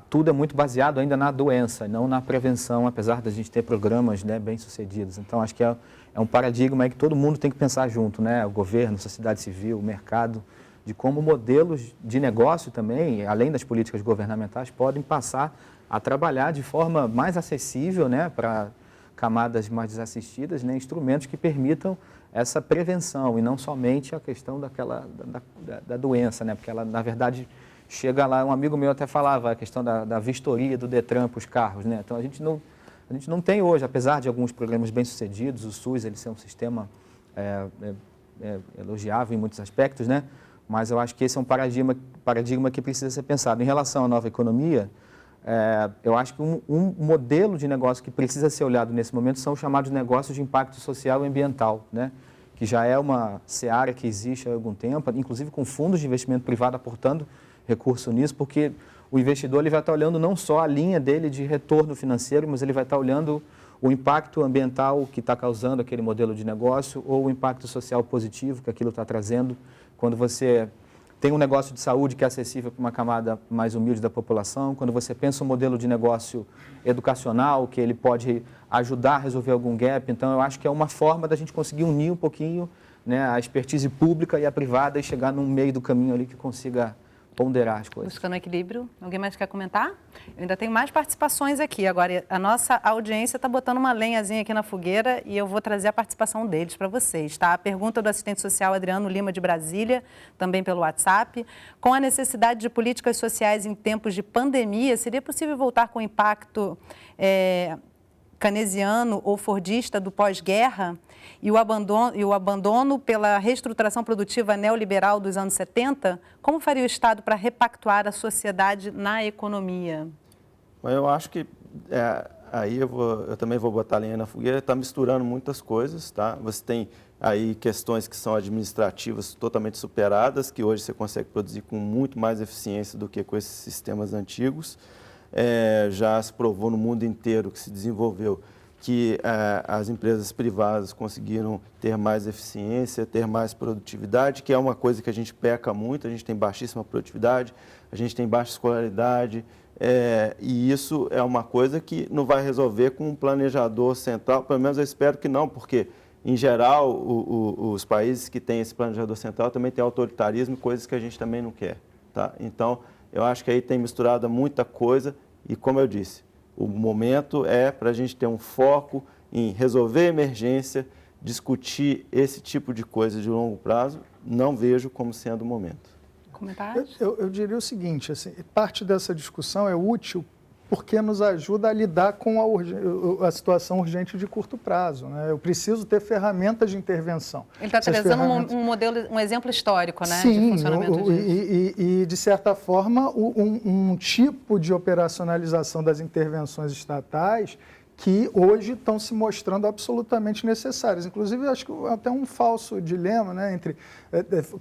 Tudo é muito baseado ainda na doença, não na prevenção, apesar da gente ter programas, né, bem-sucedidos. Então, acho que é um paradigma aí que todo mundo tem que pensar junto, né? O governo, a sociedade civil, o mercado, de como modelos de negócio também, além das políticas governamentais, podem passar a trabalhar de forma mais acessível, né, para camadas mais desassistidas, né, instrumentos que permitam essa prevenção e não somente a questão da doença, né? Porque ela, na verdade, chega lá, um amigo meu até falava a questão da vistoria do Detran para os carros, né? Então, a gente não tem hoje, apesar de alguns programas bem-sucedidos, o SUS ele ser um sistema elogiável em muitos aspectos, né? Mas eu acho que esse é um paradigma que precisa ser pensado. Em relação à nova economia, eu acho que um modelo de negócio que precisa ser olhado nesse momento são os chamados negócios de impacto social e ambiental, né? Que já é uma seara que existe há algum tempo, inclusive com fundos de investimento privado aportando recurso nisso, porque o investidor ele vai estar olhando não só a linha dele de retorno financeiro, mas ele vai estar olhando o impacto ambiental que está causando aquele modelo de negócio ou o impacto social positivo que aquilo está trazendo. Quando você tem um negócio de saúde que é acessível para uma camada mais humilde da população, quando você pensa um modelo de negócio educacional que ele pode ajudar a resolver algum gap. Então, eu acho que é uma forma da gente conseguir unir um pouquinho, né, a expertise pública e a privada e chegar num meio do caminho ali que consiga ponderar as coisas. Buscando equilíbrio. Alguém mais quer comentar? Eu ainda tenho mais participações aqui. Agora, a nossa audiência está botando uma lenhazinha aqui na fogueira e eu vou trazer a participação deles para vocês, tá? A pergunta do assistente social Adriano Lima de Brasília, também pelo WhatsApp. Com a necessidade de políticas sociais em tempos de pandemia, seria possível voltar com o impacto keynesiano ou fordista do pós-guerra e o abandono pela reestruturação produtiva neoliberal dos anos 70? Como faria o Estado para repactuar a sociedade na economia? Eu acho que aí eu também vou botar a lenha na fogueira, está misturando muitas coisas, tá? Você tem aí questões que são administrativas totalmente superadas, que hoje você consegue produzir com muito mais eficiência do que com esses sistemas antigos. Já se provou no mundo inteiro que se desenvolveu que as empresas privadas conseguiram ter mais eficiência, ter mais produtividade, que é uma coisa que a gente peca muito, a gente tem baixíssima produtividade, a gente tem baixa escolaridade, e isso é uma coisa que não vai resolver com um planejador central, pelo menos eu espero que não, porque, em geral, os países que têm esse planejador central também têm autoritarismo, coisas que a gente também não quer, tá? Então, eu acho que aí tem misturado muita coisa e, como eu disse, o momento é para a gente ter um foco em resolver emergência, discutir esse tipo de coisa de longo prazo, não vejo como sendo o momento. Comentários? Eu diria o seguinte, assim, parte dessa discussão é útil porque nos ajuda a lidar com a situação urgente de curto prazo, né? Eu preciso ter ferramentas de intervenção. Ele está trazendo um modelo, um exemplo histórico, né? Sim, de funcionamento disso. E, de certa forma, um tipo de operacionalização das intervenções estatais que hoje estão se mostrando absolutamente necessárias. Inclusive, acho que até um falso dilema, né, entre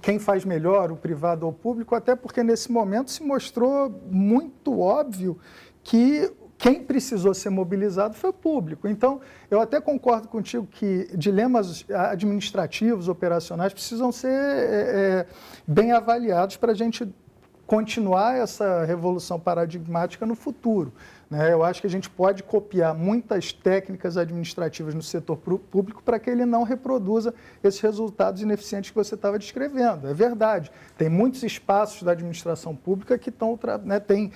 quem faz melhor, o privado ou o público, até porque nesse momento se mostrou muito óbvio que quem precisou ser mobilizado foi o público. Então, eu até concordo contigo que dilemas administrativos, operacionais, precisam ser bem avaliados para a gente continuar essa revolução paradigmática no futuro. Né? Eu acho que a gente pode copiar muitas técnicas administrativas no setor público para que ele não reproduza esses resultados ineficientes que você estava descrevendo. É verdade. Tem muitos espaços da administração pública que estão, né, tem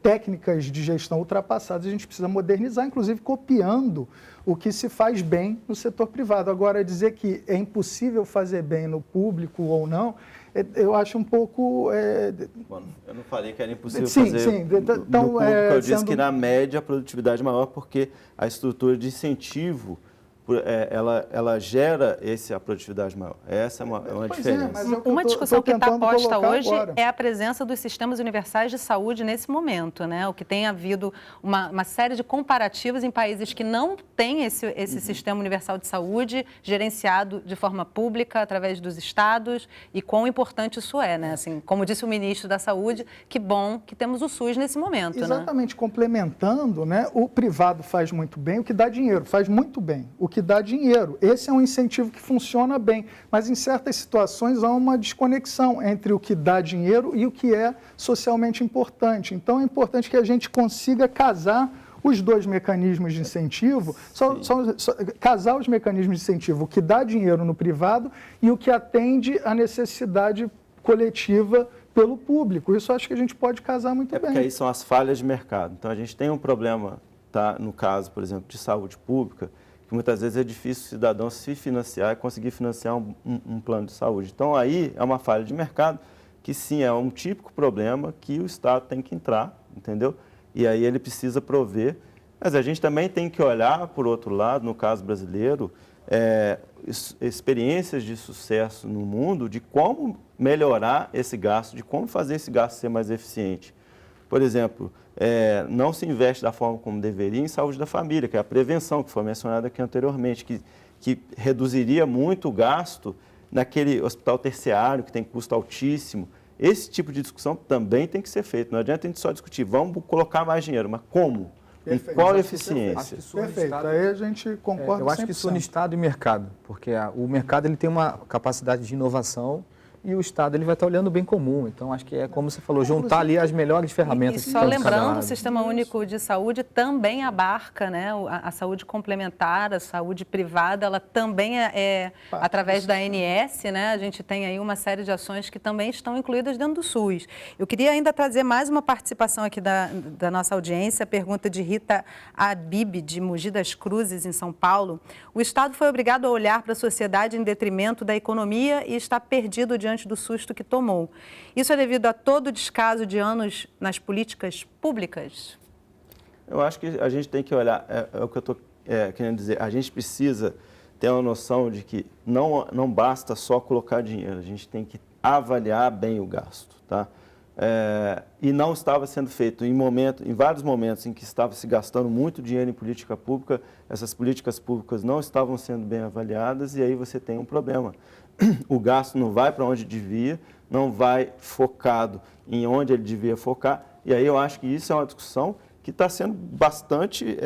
técnicas de gestão ultrapassadas, a gente precisa modernizar, inclusive copiando o que se faz bem no setor privado. Agora, dizer que é impossível fazer bem no público ou não, eu acho um pouco... Bom, eu não falei que era impossível sim, fazer sim. Então, no público, eu disse sendo... que na média a produtividade é maior porque a estrutura de incentivo ela gera a produtividade maior. Essa é uma diferença. Uma discussão que está posta hoje é a presença dos sistemas universais de saúde nesse momento, né? O que tem havido uma série de comparativos em países que não têm esse sistema universal de saúde gerenciado de forma pública através dos estados e quão importante isso é, né? Assim, como disse o ministro da Saúde, que bom que temos o SUS nesse momento, Exatamente, né? Complementando, né? O privado faz muito bem, o que dá dinheiro faz muito bem. O que dá dinheiro. Esse é um incentivo que funciona bem, mas em certas situações há uma desconexão entre o que dá dinheiro e o que é socialmente importante. Então é importante que a gente consiga casar os dois mecanismos de incentivo, casar os mecanismos de incentivo, o que dá dinheiro no privado e o que atende à necessidade coletiva pelo público. Isso acho que a gente pode casar muito bem. Porque aí são as falhas de mercado. Então a gente tem um problema, no caso, por exemplo, de saúde pública, que muitas vezes é difícil o cidadão se financiar e conseguir financiar um plano de saúde. Então, aí é uma falha de mercado, que sim, é um típico problema que o Estado tem que entrar, entendeu? E aí ele precisa prover. Mas a gente também tem que olhar, por outro lado, no caso brasileiro, experiências de sucesso no mundo de como melhorar esse gasto, de como fazer esse gasto ser mais eficiente. Por exemplo, não se investe da forma como deveria em saúde da família, que é a prevenção, que foi mencionada aqui anteriormente, que reduziria muito o gasto naquele hospital terciário, que tem custo altíssimo. Esse tipo de discussão também tem que ser feito. Não adianta a gente só discutir, vamos colocar mais dinheiro, mas como? Perfeito. Em qual eficiência? Perfeito, aí a gente concorda 100%. Eu acho que isso no Estado e mercado, porque o mercado ele tem uma capacidade de inovação e o Estado ele vai estar olhando o bem comum. Então, acho que é como você falou, juntar ali as melhores ferramentas. E só lembrando, o Sistema Único de Saúde também abarca, né, a saúde complementar, a saúde privada, ela também através da ANS, né, a gente tem aí uma série de ações que também estão incluídas dentro do SUS. Eu queria ainda trazer mais uma participação aqui da nossa audiência, a pergunta de Rita Abib, de Mogi das Cruzes, em São Paulo. O Estado foi obrigado a olhar para a sociedade em detrimento da economia e está perdido diante do susto que tomou. Isso é devido a todo o descaso de anos nas políticas públicas? Eu acho que a gente tem que olhar, é o que eu estou querendo dizer, a gente precisa ter uma noção de que não basta só colocar dinheiro, a gente tem que avaliar bem o gasto, tá? E não estava sendo feito em vários momentos em que estava se gastando muito dinheiro em política pública, essas políticas públicas não estavam sendo bem avaliadas e aí você tem um problema. O gasto não vai para onde devia, não vai focado em onde ele devia focar, e aí eu acho que isso é uma discussão que está sendo bastante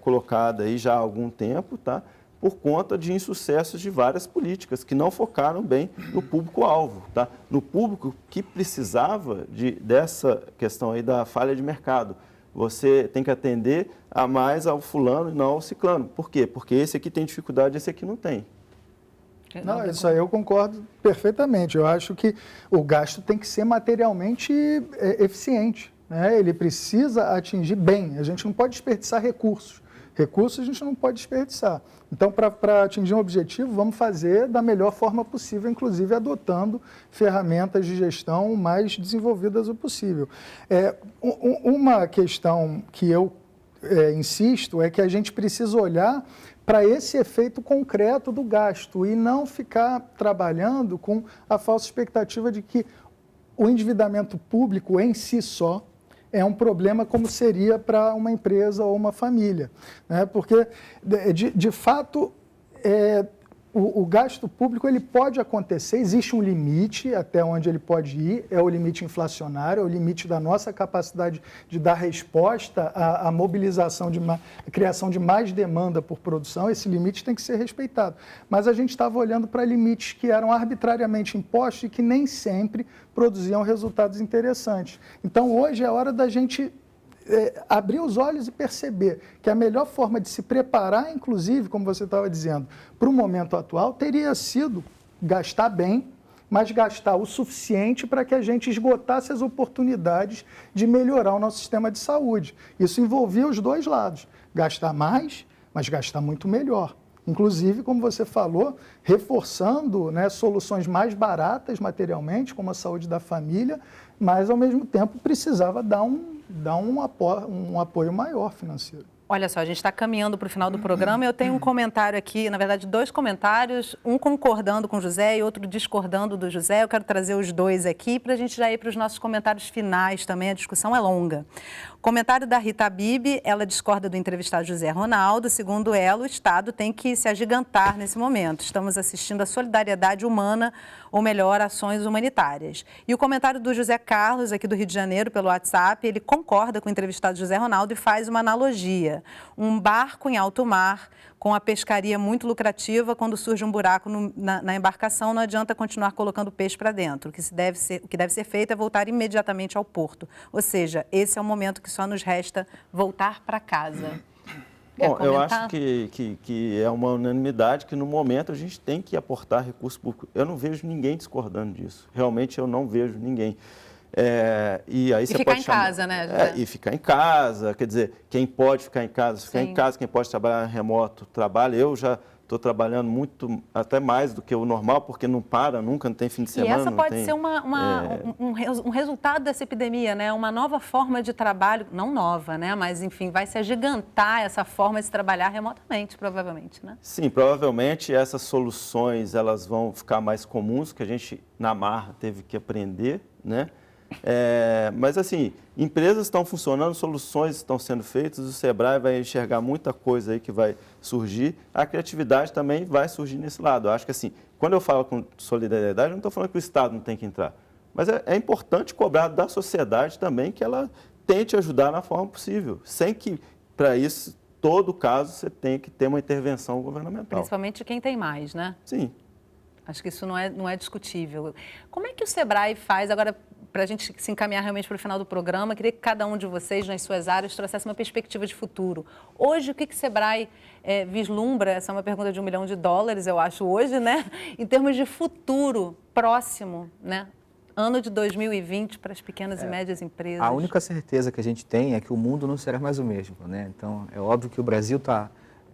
colocada aí já há algum tempo, tá? Por conta de insucessos de várias políticas que não focaram bem no público-alvo, tá? No público que precisava dessa questão aí da falha de mercado. Você tem que atender mais ao fulano e não ao ciclano. Por quê? Porque esse aqui tem dificuldade, esse aqui não tem. Não, isso aí eu concordo perfeitamente. Eu acho que o gasto tem que ser materialmente eficiente, né? Ele precisa atingir bem. A gente não pode desperdiçar recursos. Recursos a gente não pode desperdiçar. Então, para atingir um objetivo, vamos fazer da melhor forma possível, inclusive adotando ferramentas de gestão mais desenvolvidas o possível. Uma questão que eu insisto é que a gente precisa olhar para esse efeito concreto do gasto e não ficar trabalhando com a falsa expectativa de que o endividamento público em si só é um problema como seria para uma empresa ou uma família, né? Porque, de fato, o gasto público ele pode acontecer, existe um limite até onde ele pode ir, é o limite inflacionário, é o limite da nossa capacidade de dar resposta à mobilização, à criação de mais demanda por produção, esse limite tem que ser respeitado. Mas a gente estava olhando para limites que eram arbitrariamente impostos e que nem sempre produziam resultados interessantes. Então, hoje é hora da gente abrir os olhos e perceber que a melhor forma de se preparar, inclusive, como você estava dizendo, para o momento atual, teria sido gastar bem, mas gastar o suficiente para que a gente esgotasse as oportunidades de melhorar o nosso sistema de saúde. Isso envolvia os dois lados, gastar mais, mas gastar muito melhor. Inclusive, como você falou, reforçando, né, soluções mais baratas materialmente, como a saúde da família, mas, ao mesmo tempo, precisava dar um apoio maior financeiro. Olha só, a gente está caminhando para o final do programa. Eu tenho um comentário aqui, na verdade, 2 comentários, um concordando com o José e outro discordando do José. Eu quero trazer os 2 aqui para a gente já ir para os nossos comentários finais também. A discussão é longa. Comentário da Rita Bibi, ela discorda do entrevistado José Ronaldo. Segundo ela, o Estado tem que se agigantar nesse momento. Estamos assistindo a solidariedade humana, ou melhor, ações humanitárias. E o comentário do José Carlos, aqui do Rio de Janeiro, pelo WhatsApp, ele concorda com o entrevistado José Ronaldo e faz uma analogia. Um barco em alto mar, com a pescaria muito lucrativa, quando surge um buraco na embarcação, não adianta continuar colocando peixe para dentro. O que deve ser feito é voltar imediatamente ao porto. Ou seja, esse é o momento que só nos resta voltar para casa. Bom, eu acho que é uma unanimidade que, no momento, a gente tem que aportar recurso público. Eu não vejo ninguém discordando disso. Realmente, eu não vejo ninguém. E aí você ficar pode em casa, né? E ficar em casa, quer dizer, quem pode ficar em casa, ficar em casa, quem pode trabalhar remoto, trabalha. Eu já estou trabalhando muito, até mais do que o normal, porque não para nunca, não tem fim de semana. E essa pode ser um resultado dessa epidemia, né? Uma nova forma de trabalho, não nova, né? Mas, enfim, vai se agigantar essa forma de se trabalhar remotamente, provavelmente, né? Sim, provavelmente essas soluções, elas vão ficar mais comuns, que a gente, na marra, teve que aprender, né? Mas, assim, empresas estão funcionando, soluções estão sendo feitas, o Sebrae vai enxergar muita coisa aí que vai surgir, a criatividade também vai surgir nesse lado. Eu acho que, assim, quando eu falo com solidariedade, eu não estou falando que o Estado não tem que entrar, mas é importante cobrar da sociedade também que ela tente ajudar na forma possível, sem que, para isso, todo caso, você tenha que ter uma intervenção governamental. Principalmente quem tem mais, né? Sim. Acho que isso não é discutível. Como é que o Sebrae faz, agora, para a gente se encaminhar realmente para o final do programa, queria que cada um de vocês, nas suas áreas, trouxesse uma perspectiva de futuro. Hoje, o que o Sebrae vislumbra? Essa é uma pergunta de $1 milhão, eu acho, hoje, né? Em termos de futuro próximo, né? Ano de 2020 para as pequenas e médias empresas. A única certeza que a gente tem é que o mundo não será mais o mesmo, né? Então, é óbvio que o Brasil está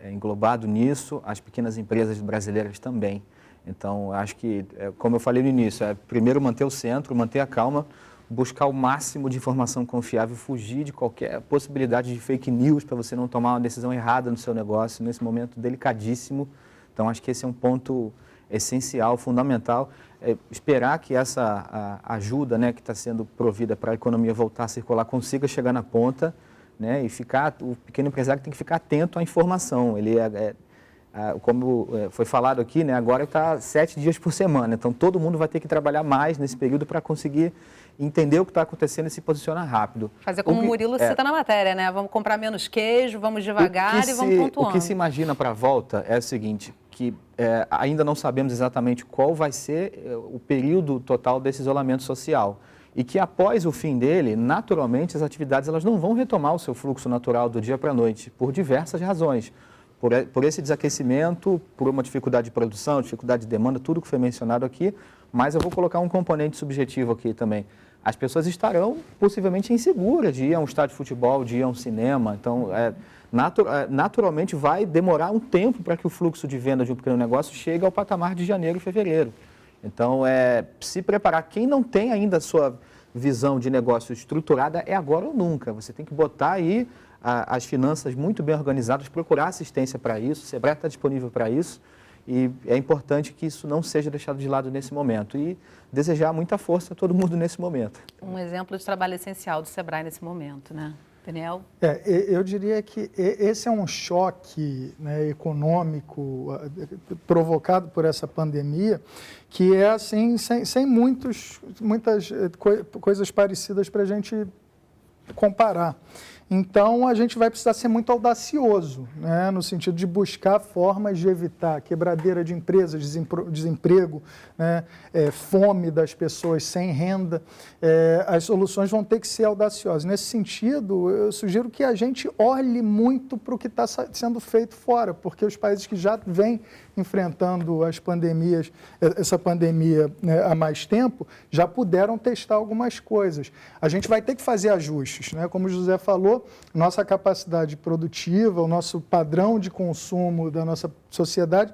englobado nisso, as pequenas empresas brasileiras também. Então, acho que, como eu falei no início, primeiro manter o centro, manter a calma, buscar o máximo de informação confiável, fugir de qualquer possibilidade de fake news para você não tomar uma decisão errada no seu negócio, nesse momento delicadíssimo. Então, acho que esse é um ponto essencial, fundamental. Esperar que essa ajuda, né, que está sendo provida para a economia voltar a circular consiga chegar na ponta, né, e o pequeno empresário tem que ficar atento à informação. Ele como foi falado aqui, né, agora está 7 dias por semana, então todo mundo vai ter que trabalhar mais nesse período para conseguir entender o que está acontecendo e se posicionar rápido. Fazer como o Murilo cita na matéria, né? Vamos comprar menos queijo, vamos devagar e vamos pontuando. O que se imagina para a volta é o seguinte, que ainda não sabemos exatamente qual vai ser o período total desse isolamento social. E que após o fim dele, naturalmente, as atividades elas não vão retomar o seu fluxo natural do dia para a noite, por diversas razões. Por esse desaquecimento, por uma dificuldade de produção, dificuldade de demanda, tudo que foi mencionado aqui, mas eu vou colocar um componente subjetivo aqui também. As pessoas estarão possivelmente inseguras de ir a um estádio de futebol, de ir a um cinema, então naturalmente vai demorar um tempo para que o fluxo de venda de um pequeno negócio chegue ao patamar de janeiro e fevereiro. Então, se preparar, quem não tem ainda a sua visão de negócio estruturada, é agora ou nunca, você tem que botar aí as finanças muito bem organizadas, procurar assistência para isso, o Sebrae está disponível para isso e é importante que isso não seja deixado de lado nesse momento e desejar muita força a todo mundo nesse momento. Um exemplo de trabalho essencial do Sebrae nesse momento, né? Daniel? Eu diria que esse é um choque, né, econômico provocado por essa pandemia, que é assim, sem muitas coisas parecidas para a gente comparar. Então, a gente vai precisar ser muito audacioso, né, no sentido de buscar formas de evitar quebradeira de empresas, desemprego, né, fome das pessoas sem renda. As soluções vão ter que ser audaciosas. Nesse sentido, eu sugiro que a gente olhe muito para o que está sendo feito fora, porque os países que já vêm enfrentando essa pandemia, né, há mais tempo, já puderam testar algumas coisas. A gente vai ter que fazer ajustes, né? Como o José falou, nossa capacidade produtiva, o nosso padrão de consumo da nossa sociedade,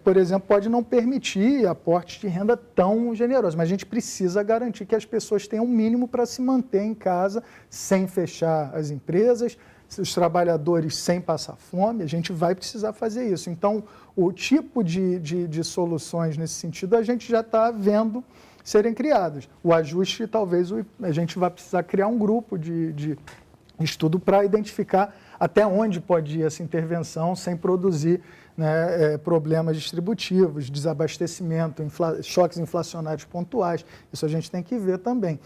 por exemplo, pode não permitir aportes de renda tão generosos, mas a gente precisa garantir que as pessoas tenham um mínimo para se manter em casa, sem fechar as empresas, os trabalhadores sem passar fome. A gente vai precisar fazer isso. Então, o tipo de soluções nesse sentido a gente já está vendo serem criadas. O ajuste, talvez, a gente vai precisar criar um grupo de estudo para identificar até onde pode ir essa intervenção sem produzir, né, problemas distributivos, desabastecimento, choques inflacionários pontuais. Isso a gente tem que ver também.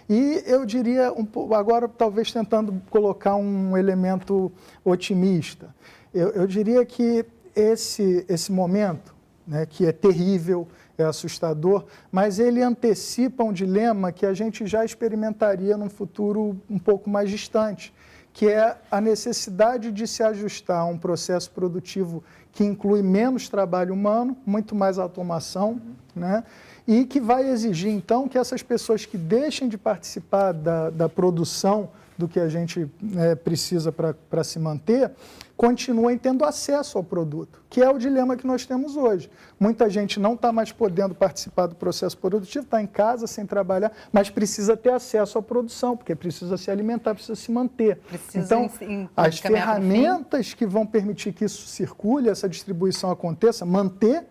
E eu diria, agora talvez tentando colocar um elemento otimista, eu diria que esse momento, né, que é terrível, é assustador, mas ele antecipa um dilema que a gente já experimentaria num futuro um pouco mais distante, que é a necessidade de se ajustar a um processo produtivo que inclui menos trabalho humano, muito mais automação, né? E que vai exigir, então, que essas pessoas que deixem de participar da produção do que a gente precisa para se manter, continuem tendo acesso ao produto, que é o dilema que nós temos hoje. Muita gente não está mais podendo participar do processo produtivo, está em casa sem trabalhar, mas precisa ter acesso à produção, porque precisa se alimentar, precisa se manter. Então, as ferramentas que vão permitir que isso circule, essa distribuição aconteça, manter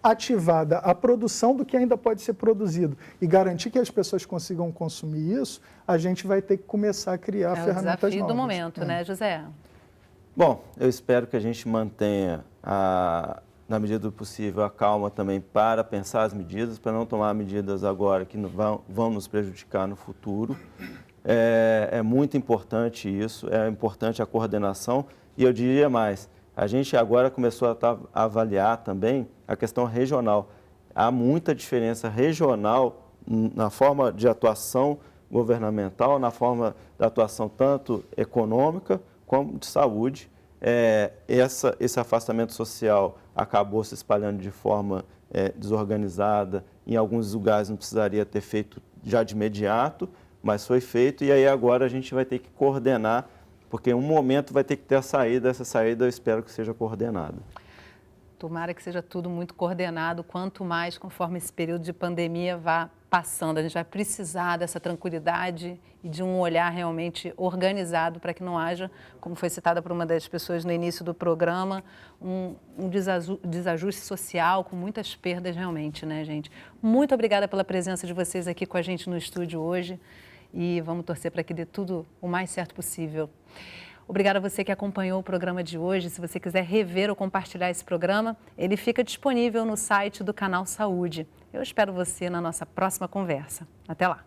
ativada a produção do que ainda pode ser produzido e garantir que as pessoas consigam consumir isso, a gente vai ter que começar a criar ferramentas novas. É o desafio do momento, né, José? Bom, eu espero que a gente mantenha, na medida do possível, a calma também para pensar as medidas, para não tomar medidas agora que vão nos prejudicar no futuro. É muito importante isso, é importante a coordenação e eu diria mais, a gente agora começou a avaliar também a questão regional. Há muita diferença regional na forma de atuação governamental, na forma de atuação tanto econômica como de saúde. Esse afastamento social acabou se espalhando de forma desorganizada. Em alguns lugares não precisaria ter feito já de imediato, mas foi feito e aí agora a gente vai ter que coordenar, porque em um momento vai ter que ter a saída, essa saída eu espero que seja coordenada. Tomara que seja tudo muito coordenado, quanto mais conforme esse período de pandemia vá passando. A gente vai precisar dessa tranquilidade e de um olhar realmente organizado para que não haja, como foi citada por uma das pessoas no início do programa, um desajuste social com muitas perdas realmente, né, gente? Muito obrigada pela presença de vocês aqui com a gente no estúdio hoje e vamos torcer para que dê tudo o mais certo possível. Obrigada a você que acompanhou o programa de hoje. Se você quiser rever ou compartilhar esse programa, ele fica disponível no site do Canal Saúde. Eu espero você na nossa próxima conversa. Até lá!